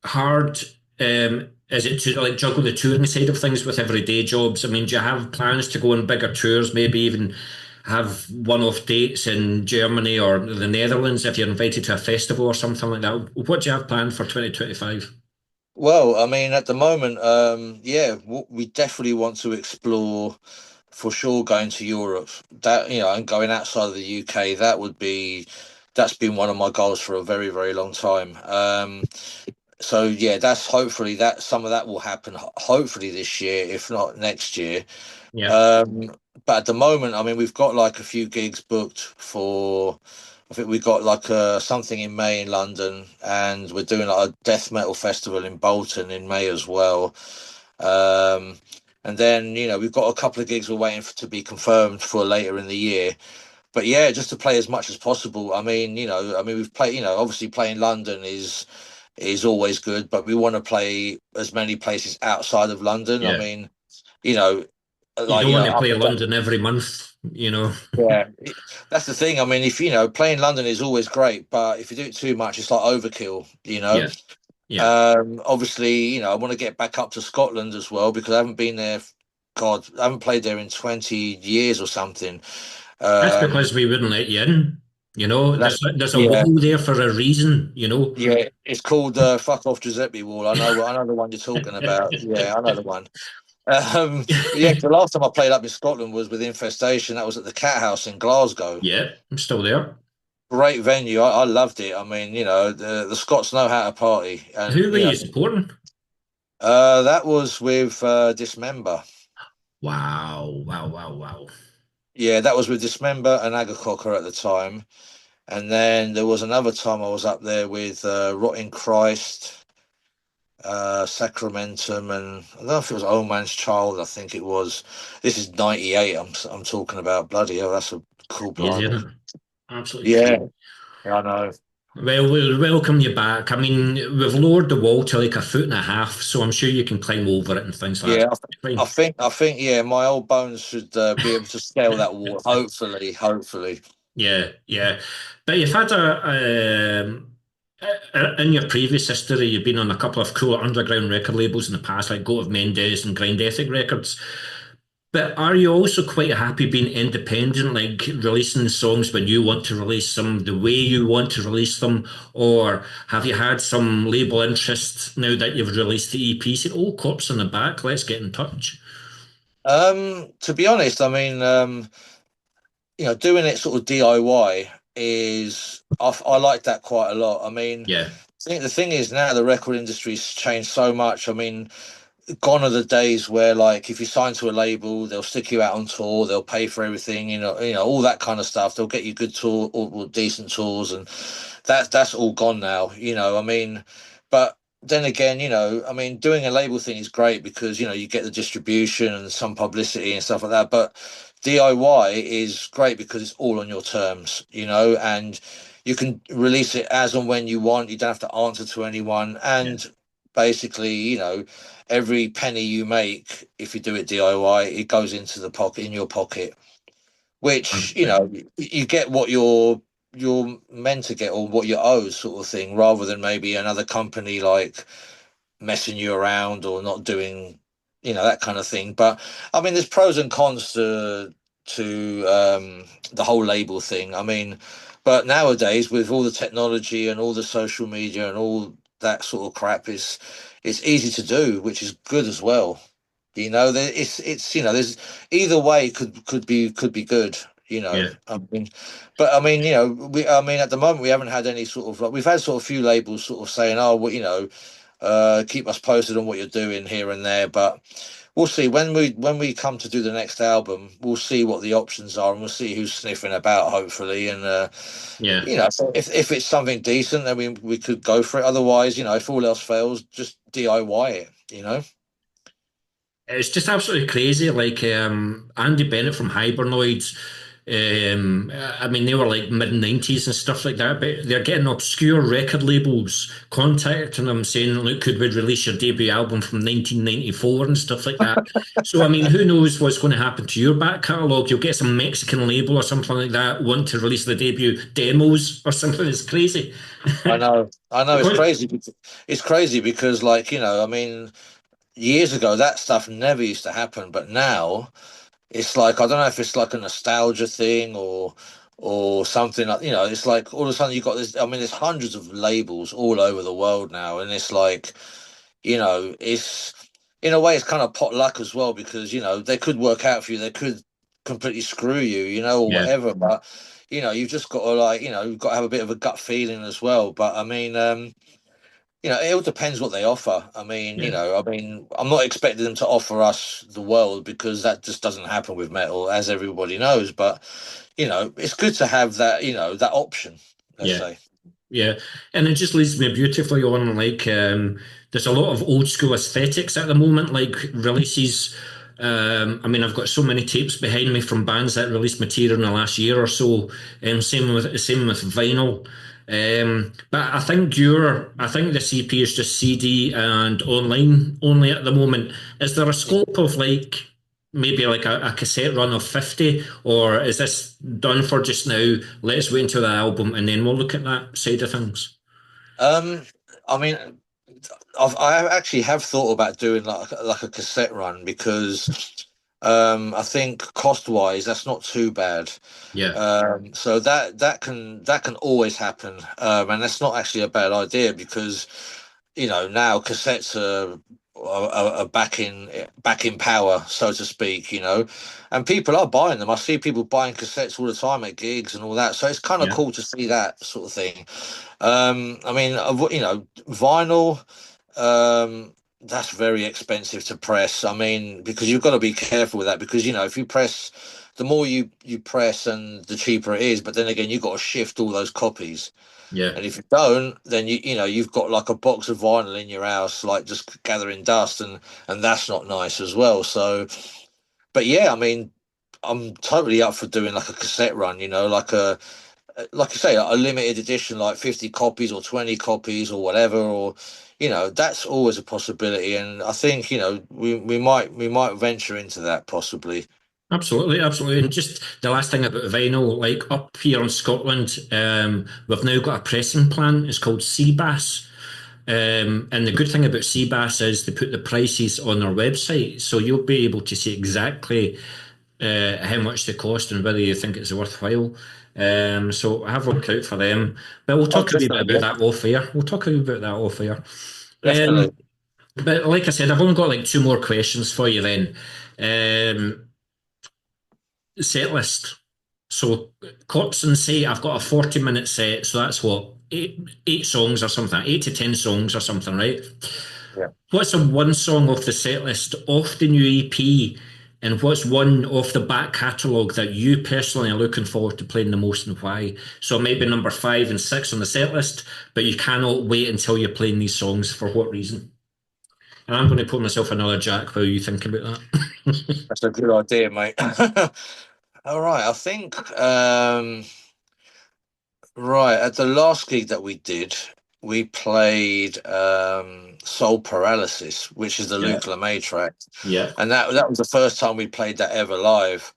hard is it to like juggle the touring side of things with everyday jobs? I mean, do you have plans to go on bigger tours, maybe even have one-off dates in Germany or the Netherlands if you're invited to a festival or something like that? What do you have planned for 2025? Well, I mean, at the moment, yeah, we definitely want to explore for sure going to Europe. That and going outside of the UK, that's been one of my goals for a very, very long time. So yeah, that's hopefully that some of that will happen. Hopefully this year, if not next year. Yeah, Um, but at the moment, I mean, we've got like a few gigs booked for. I think we got like something in May in London, and we're doing like a death metal festival in Bolton in May as well. Um, and then we've got a couple of gigs we're waiting for to be confirmed for later in the year. But yeah, just to play as much as possible. I mean we've played. Obviously playing London is always good, but we want to play as many places outside of London. I yeah. mean, you know, You like don't want to up play and down. London every month. Yeah, that's the thing. I mean, if playing London is always great, but if you do it too much, it's like overkill. Yeah, yeah. Obviously, I want to get back up to Scotland as well, because I haven't been there. God, I haven't played there in 20 years or something. That's Um, because we wouldn't let you in. You know, That's there's a yeah, wall there for a reason. You know. yeah. It's called "Fuck Off Giuseppe Wall." I know the one you're talking about. Yeah, I know the one. But yeah, the last time I played up in Scotland was with Infestation. That was at the Cat House in Glasgow. Yeah, I'm still there. Great venue. I loved it. I mean, the Scots know how to party, Who and were you supporting? that was with Dismember. Wow, wow, wow, wow. Yeah, that was with Dismember and Agacocker at the time. And then there was another time I was up there with Rotting Christ, Sacramentum, and I don't know if it was Old Man's Child. I think it was. This is '98. I'm talking about. Bloody hell, that's a cool Crazy, blimey. isn't it? Absolutely Yeah, crazy. I know. Well, we'll welcome you back. I mean, we've lowered the wall to like a foot and a half, so I'm sure you can climb over it and things like Yeah, that. Fine. I think, yeah, my old bones should be able to scale that wall. Hopefully, hopefully. Yeah, yeah. But you've had in your previous history, you've been on a couple of cool underground record labels in the past, like Goat of Mendes and Grind Ethic Records. But are you also quite happy being independent, like releasing songs when you want to release them, the way you want to release them? Or have you had some label interest now that you've released the EP? Said, oh, Cops on the back, let's get in touch. To be honest, I mean, doing it sort of DIY is I like that quite a lot. I mean, Yeah, I think the thing is now the record industry's changed so much. I mean, gone are the days where like if you sign to a label, they'll stick you out on tour, they'll pay for everything, all that kind of stuff. They'll get you good tour or decent tours, and that's all gone now. I mean, but then again, I mean, doing a label thing is great because you get the distribution and some publicity and stuff like that. But DIY is great because it's all on your terms, and you can release it as and when you want. You don't have to answer to anyone, yeah, and basically, every penny you make, if you do it DIY, it goes into the pocket in your pocket, which 100%. you get what you're meant to get or what you're owed, sort of thing, rather than maybe another company like messing you around or not doing, that kind of thing. But I mean, there's pros and cons to the whole label thing. I mean, but nowadays with all the technology and all the social media and all that sort of crap, it's easy to do, which is good as well. It's there's either way could be good. Yeah, I mean, but I mean, I mean, at the moment we haven't had any sort of like we've had sort of few labels sort of saying, oh, well, keep us posted on what you're doing here and there. But we'll see when we come to do the next album. We'll see what the options are, and we'll see who's sniffing about. Hopefully, and yeah. so if it's something decent, then we could go for it. Otherwise, if all else fails, just DIY it. It's just absolutely crazy. Like Andy Bennett from Hibernoids. I mean, they were like mid '90s and stuff like that, but they're getting obscure record labels contacting them saying, "Look, could we release your debut album from 1994 and stuff like that?" So, I mean, who knows what's going to happen to your back catalogue? You'll get some Mexican label or something like that want to release the debut demos or something. It's crazy. I know, it's crazy. It's crazy because, like, I mean, years ago that stuff never used to happen, but now it's like I don't know if it's like a nostalgia thing or something like it's like all of a sudden you got this. I mean, there's hundreds of labels all over the world now, and it's like it's in a way it's kind of pot luck as well because they could work out for you, they could completely screw you, or Yeah, whatever. But you've just got to like you've got to have a bit of a gut feeling as well. But I mean, it all depends what they offer. I mean, yeah. I'm not expecting them to offer us the world because that just doesn't happen with metal, as everybody knows. But it's good to have that, that option. Let's Yeah. say. Yeah, and it just leads me beautifully on. Like, there's a lot of old school aesthetics at the moment, like releases. I mean, I've got so many tapes behind me from bands that released material in the last year or so. Same with vinyl. But I think the CP is just CD and online only at the moment. Is there a scope of like maybe like a cassette run of 50, or is this done for just now? Let's wait until the album and then we'll look at that side of things. Um, I mean, I actually have thought about doing like a cassette run because I think cost wise, that's not too bad. Yeah, So that can always happen, and that's not actually a bad idea because now cassettes are back in power, so to speak. And people are buying them. I see people buying cassettes all the time at gigs and all that. So it's kind of yeah, cool to see that sort of thing. I mean, vinyl. That's very expensive to press. I mean, because you've got to be careful with that because if you press, the more you press and the cheaper it is. But then again, you've got to shift all those copies. yeah. And if you don't, then you've got like a box of vinyl in your house, like just gathering dust, and that's not nice as well. So, but yeah, I mean, I'm totally up for doing like a cassette run, like I say, a limited edition, like 50 copies or 20 copies or whatever, or that's always a possibility. And I think we might venture into that possibly. Absolutely, absolutely. And just the last thing about vinyl, like up here in Scotland, we've now got a pressing plant. It's called Seabass. And the good thing about Seabass is they put the prices on their website, so you'll be able to see exactly how much they cost and whether you think it's worthwhile. So have a look out for them. But we'll Oh, talk a wee bit definitely, about yeah, that off air. We'll talk a wee bit about that off air. definitely. But like I said, I've only got like two more questions for you then. Um, Set list. So Cops and say I've got a 40-minute set, so that's what, eight songs or something, 8 to 10 songs or something, right? Yeah. What's the one song off the set list off the new EP, and what's one off the back catalogue that you personally are looking forward to playing the most and why? So maybe number 5 and 6 on the set list, but you cannot wait until you're playing these songs for what reason? And I'm going to pour myself another Jack while you think about that. That's a good idea, mate. All right, I think right at the last gig that we did, we played Soul Paralysis, which is the Yeah, Luke LeMay track, yeah, and that was the first time we played that ever live,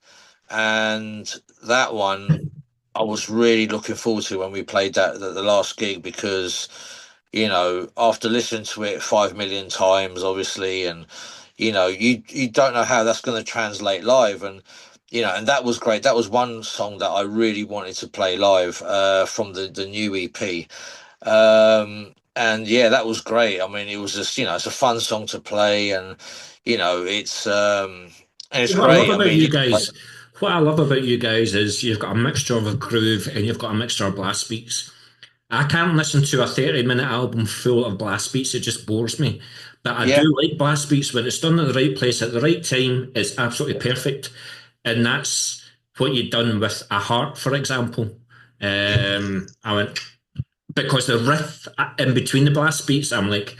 and that one I was really looking forward to when we played that the last gig because after listening to it 5 million times, obviously, and you don't know how that's going to translate live, and that was great. That was one song that I really wanted to play live from the new EP. And yeah, that was great. I mean, it was just it's a fun song to play, and it's what I love great. I about mean, you guys, what I love about you guys is you've got a mixture of a groove and you've got a mixture of blast beats. I can't listen to a 30-minute album full of blast beats, it just bores me. But I yeah, do like blast beats when it's done at the right place at the right time, it's absolutely perfect. And that's what you've done with A Heart, for example. I went, because the riff in between the blast beats, I'm like,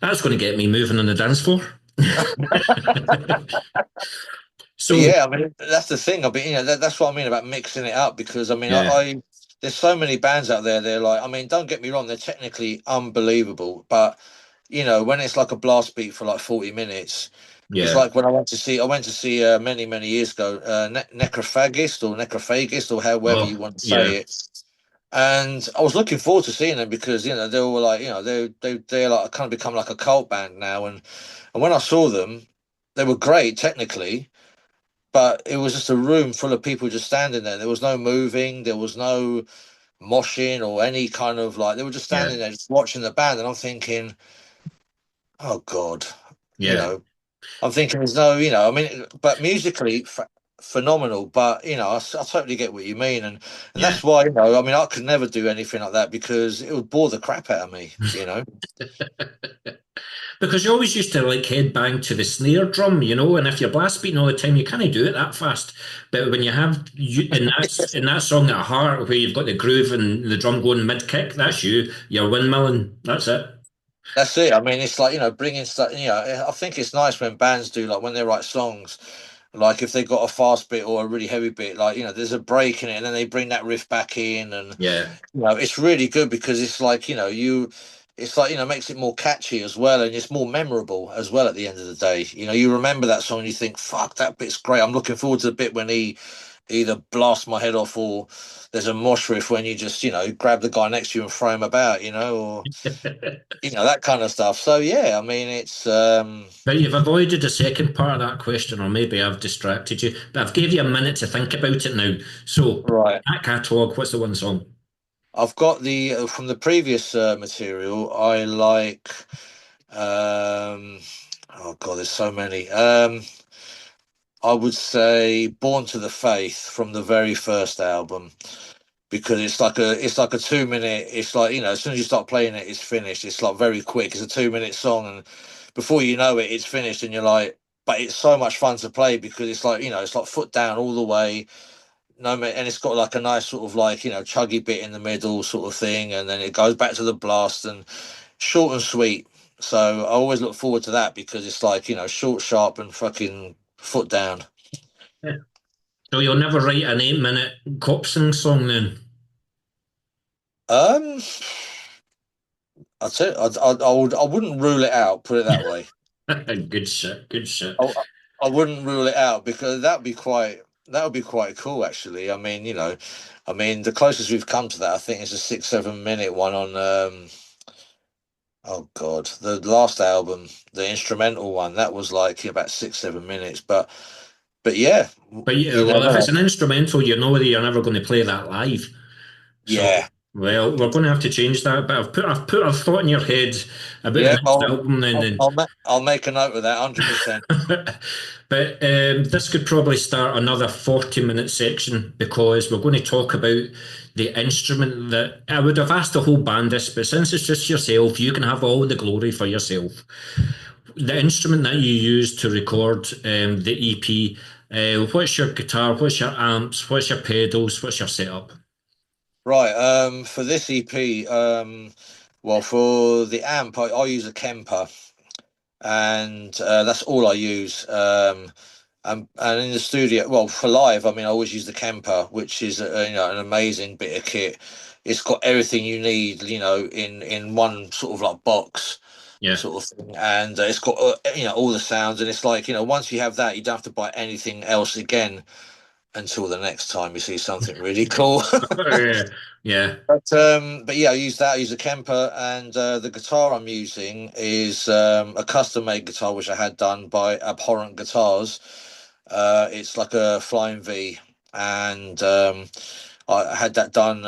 that's going to get me moving on the dance floor. So, yeah. I mean, that's the thing. I mean, that's what I mean about mixing it up because I mean, yeah, there's so many bands out there. They're like, I mean, don't get me wrong, they're technically unbelievable, but when it's like a blast beat for like 40 minutes, it's yeah. like when I went to see many many years ago, Necrophagist or however you Oh, want to yeah, say it. And I was looking forward to seeing them because they were like they're like kind of become like a cult band now, and when I saw them, they were great technically, but it was just a room full of people just standing there. There was no moving, there was no moshing or any kind of like they were just yeah, standing there just watching the band, and I'm thinking, oh God, you yeah, know, I'm thinking there's no, I mean, but musically phenomenal, but I totally get what you mean, and yeah. that's why I mean, I could never do anything like that because it would bore the crap out of me. Because you always used to like head bang to the snare drum, and if you're blast beating all the time, you can't do it that fast. But when you have in that song at Heart, where you've got the groove and the drum going mid kick, that's you. You're windmilling. That's it. That's it. I mean, it's like bringing stuff. I think it's nice when bands do like when they write songs, like if they got a fast bit or a really heavy bit, like there's a break in it, and then they bring that riff back in, and Yeah, it's really good because it's like it's like makes it more catchy as well, and it's more memorable as well. At the end of the day, you remember that song, and you think, "Fuck, that bit's great." I'm looking forward to the bit when either blast my head off, or there's a mosh riff when you just, grab the guy next to you and throw him about, or that kind of stuff. So yeah, I mean, it's But you've avoided the second part of that question, or maybe I've distracted you. But I've gave you a minute to think about it now. So, right. that catalogue, what's the one song? I've got the from the previous material. I like. Oh God, there's so many. I would say "Born to the Faith" from the very first album, because it's like a 2 minute. It's like, as soon as you start playing it, it's finished. It's like very quick. It's a 2 minute song, and before you know it, it's finished, and you're like. But it's so much fun to play because it's like, it's like foot down all the way. No, and it's got like a nice sort of like, chuggy bit in the middle sort of thing, and then it goes back to the blast, and short and sweet. So I always look forward to that because it's like, short, sharp, and fucking foot down. So, you'll never write an 8 minute Copsing song then? Um, I'd say I wouldn't rule it out. Put it that way. Good shit, good shit. I, I wouldn't rule it out because that would be quite cool actually. I mean, the closest we've come to that, I think, is a 6-7 minute one on oh God, the last album, the instrumental one, that was like about 6-7 minutes. But yeah, But yeah, you well, never if know. it's an instrumental, you know that you're never going to play that live. So, Yeah, well, we're going to have to change that. But I've put a thought in your head about the yeah. next I'll album, then. I'll, I'll, ma- I'll make a note of that. 100%. But this could probably start another 40-minute section because we're going to talk about the instrument that I would have asked the whole band this, but since it's just yourself, you can have all the glory for yourself. The instrument that you use to record the EP, what's your guitar, what's your amps, what's your pedals, what's your setup? Right. For this EP, well, for the amp, I use a Kemper, and that's all I use. And in the studio, well, for live, I mean, I always use the Kemper, which is an amazing bit of kit. It's got everything you need, in one sort of like box, Yeah. sort of thing, and it's got all the sounds, and it's like, once you have that, you don't have to buy anything else again until the next time you see something really cool. Yeah. Yeah. But yeah, I use that. I use a Kemper, and the guitar I'm using is a custom made guitar which I had done by Abhorrent Guitars. It's like a Flying V, and I had that done.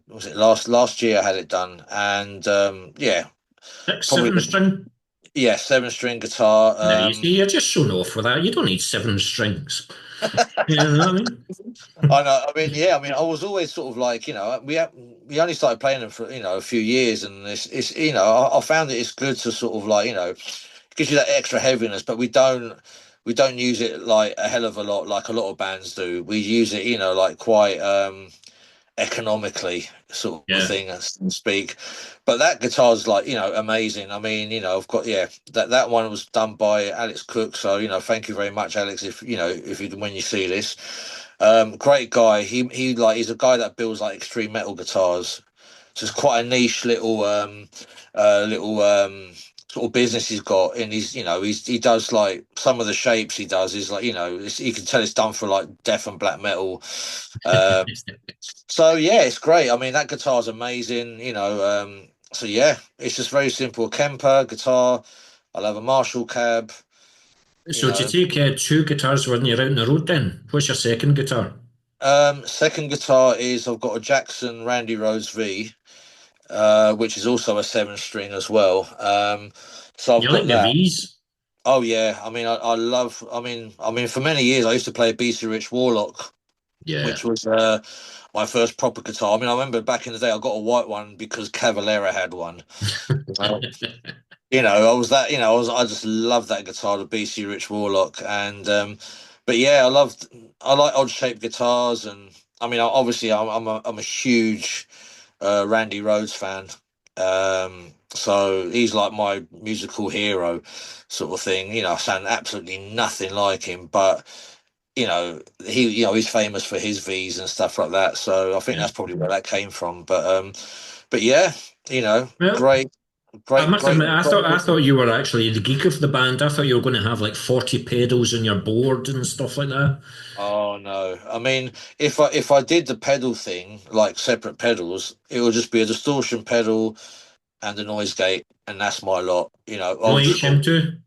Was it last year? I had it done, and yeah, Six, probably seven string. yeah, 7 string guitar. Now, you see, you're just showing off with that. You don't need seven strings. You know what I mean? I know. I mean, yeah. I mean, I was always sort of like, we only started playing them for a few years, and it's I found that it's good to sort of like, it gives you that extra heaviness, but we don't use it like a hell of a lot like a lot of bands do. We use it, like quite economically, sort of Yeah. thing, as to speak. But that guitar's like, amazing. I mean, I've got, yeah, that one was done by Alex Cook. So, thank you very much, Alex. If you when you see this, great guy. He's a guy that builds like extreme metal guitars. So it's quite a niche little sort of business he's got, and he does like some of the shapes he does is like, you can tell it's done for like death and black metal. Um, so yeah, it's great. I mean, that guitar's amazing. So yeah, it's just very simple. Kemper guitar. I'll have a Marshall cab. You So, do you know, take two guitars when you're out on the road then? What's your second guitar? Second guitar is I've got a Jackson Randy Rhoads V, which is also a 7 string as well. So I've You like got the that. V's? Oh yeah, I mean, I love. I mean, for many years I used to play BC Rich Warlock, Yeah. which was my first proper guitar. I mean, I remember back in the day I got a white one because Cavalera had one. Uh, I was that. I just loved that guitar, the BC Rich Warlock, and but yeah, I like odd shaped guitars, and I mean, obviously, I'm a huge Randy Rhoads fan. So he's like my musical hero, sort of thing. I sound absolutely nothing like him, but he's famous for his V's and stuff like that. So I think Yeah. that's probably where that came from. But yeah, Well, great. I Great, must great, admit, I great. thought you were actually the geek of the band. I thought you were going to have like 40 pedals on your board and stuff like that. Oh no! I mean, if I did the pedal thing like separate pedals, it would just be a distortion pedal and a noise gate, and that's my lot. No Old school. HM2?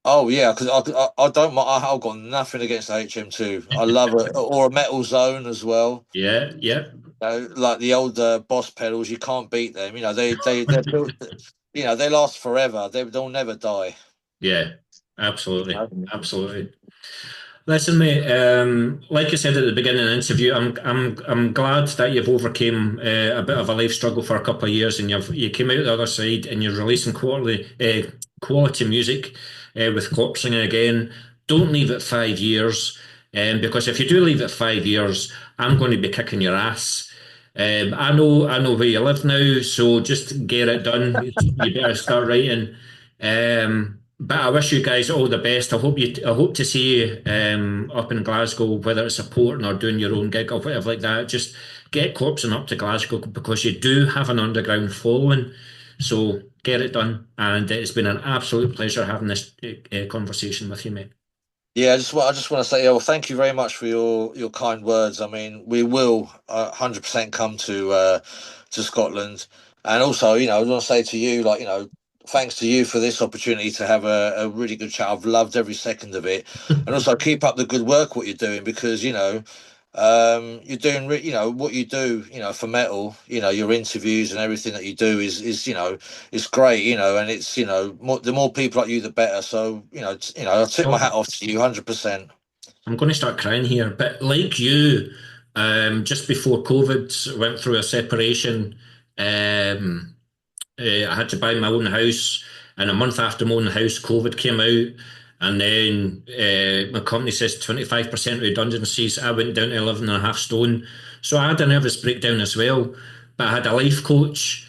Oh yeah, because I don't. I've got nothing against HM2. I love it, or a metal zone as well. Yeah, yeah, Like the old Boss pedals, you can't beat them. They're built. They last forever. They'll never die. yeah, You absolutely, know? absolutely. Listen, mate. Like I said at the beginning of the interview, I'm glad that you've overcame a bit of a life struggle for a couple of years, and you came out the other side, and you're releasing quality music with Corpse Singing again. Don't leave it 5 years, because if you do leave it 5 years, I'm going to be kicking your ass. I know where you live now, so just get it done. You better start writing. But I wish you guys all the best. I hope to see you up in Glasgow, whether it's supporting or doing your own gig or whatever like that. Just get Corpsing up to Glasgow because you do have an underground following. So get it done. And it's been an absolute pleasure having this conversation with you, mate. Yeah, I just want to say, yeah, well, thank you very much for your kind words. I mean, we will 100% come to Scotland, and also, I want to say to you, like, thanks to you for this opportunity to have a really good chat. I've loved every second of it, and also keep up the good work what you're doing because you're doing what you do for metal. Your interviews and everything that you do is great. And it's the more people like you, the better. So I tip my hat Oh, off to you 100%. I'm going to start crying here. But like you, just before COVID went through a separation, um, I had to buy my own house, and a month after my own house, COVID came out, and then my company says 25% redundancies. I went down to 11 and a half stone, so I had a nervous breakdown as well. But I had a life coach,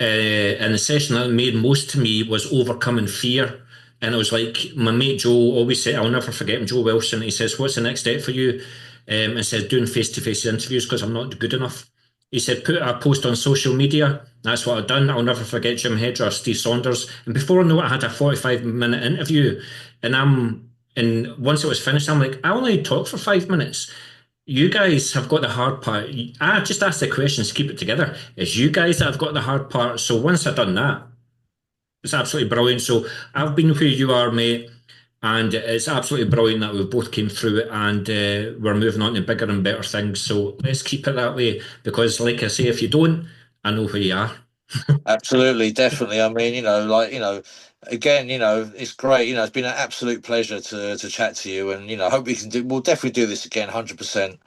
and the session that made most to me was overcoming fear. And it was like my mate Joe always said, I'll never forget him, Joe Wilson. He says, "What's the next step for you?" And says, "Doing face to face interviews because I'm not good enough." He said, "Put a post on social media." That's what I've done. I'll never forget Jim Hedger or Steve Saunders. And before I know it, I had a 45-minute interview. And once it was finished, I'm like, I only talked for 5 minutes. You guys have got the hard part. I just asked the questions, keep it together. It's you guys that have got the hard part. So once I've done that, it's absolutely brilliant. So I've been who you are, mate, and it's absolutely brilliant that we both came through it, and we're moving on to bigger and better things. So let's keep it that way because, like I say, if you don't, I know who you are. Absolutely, definitely. I mean, again, it's great. It's been an absolute pleasure to chat to you, and I hope we'll definitely do this again, 100%.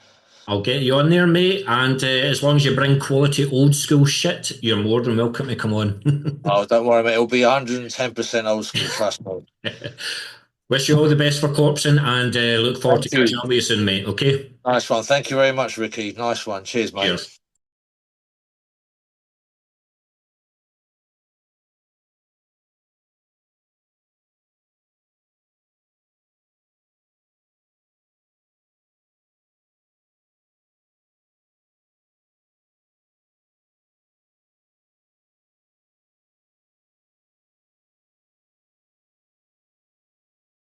I'll get you on there, mate, and as long as you bring quality old school shit, you're more than welcome to come on. Oh, don't worry, mate. It'll be 110% old school. Trust me. Wish you all the best for corpsing, and look forward to Thank catching you. up with you soon, mate. Okay? Nice one. Thank you very much, Ricky. Nice one. Cheers, mate. Cheers.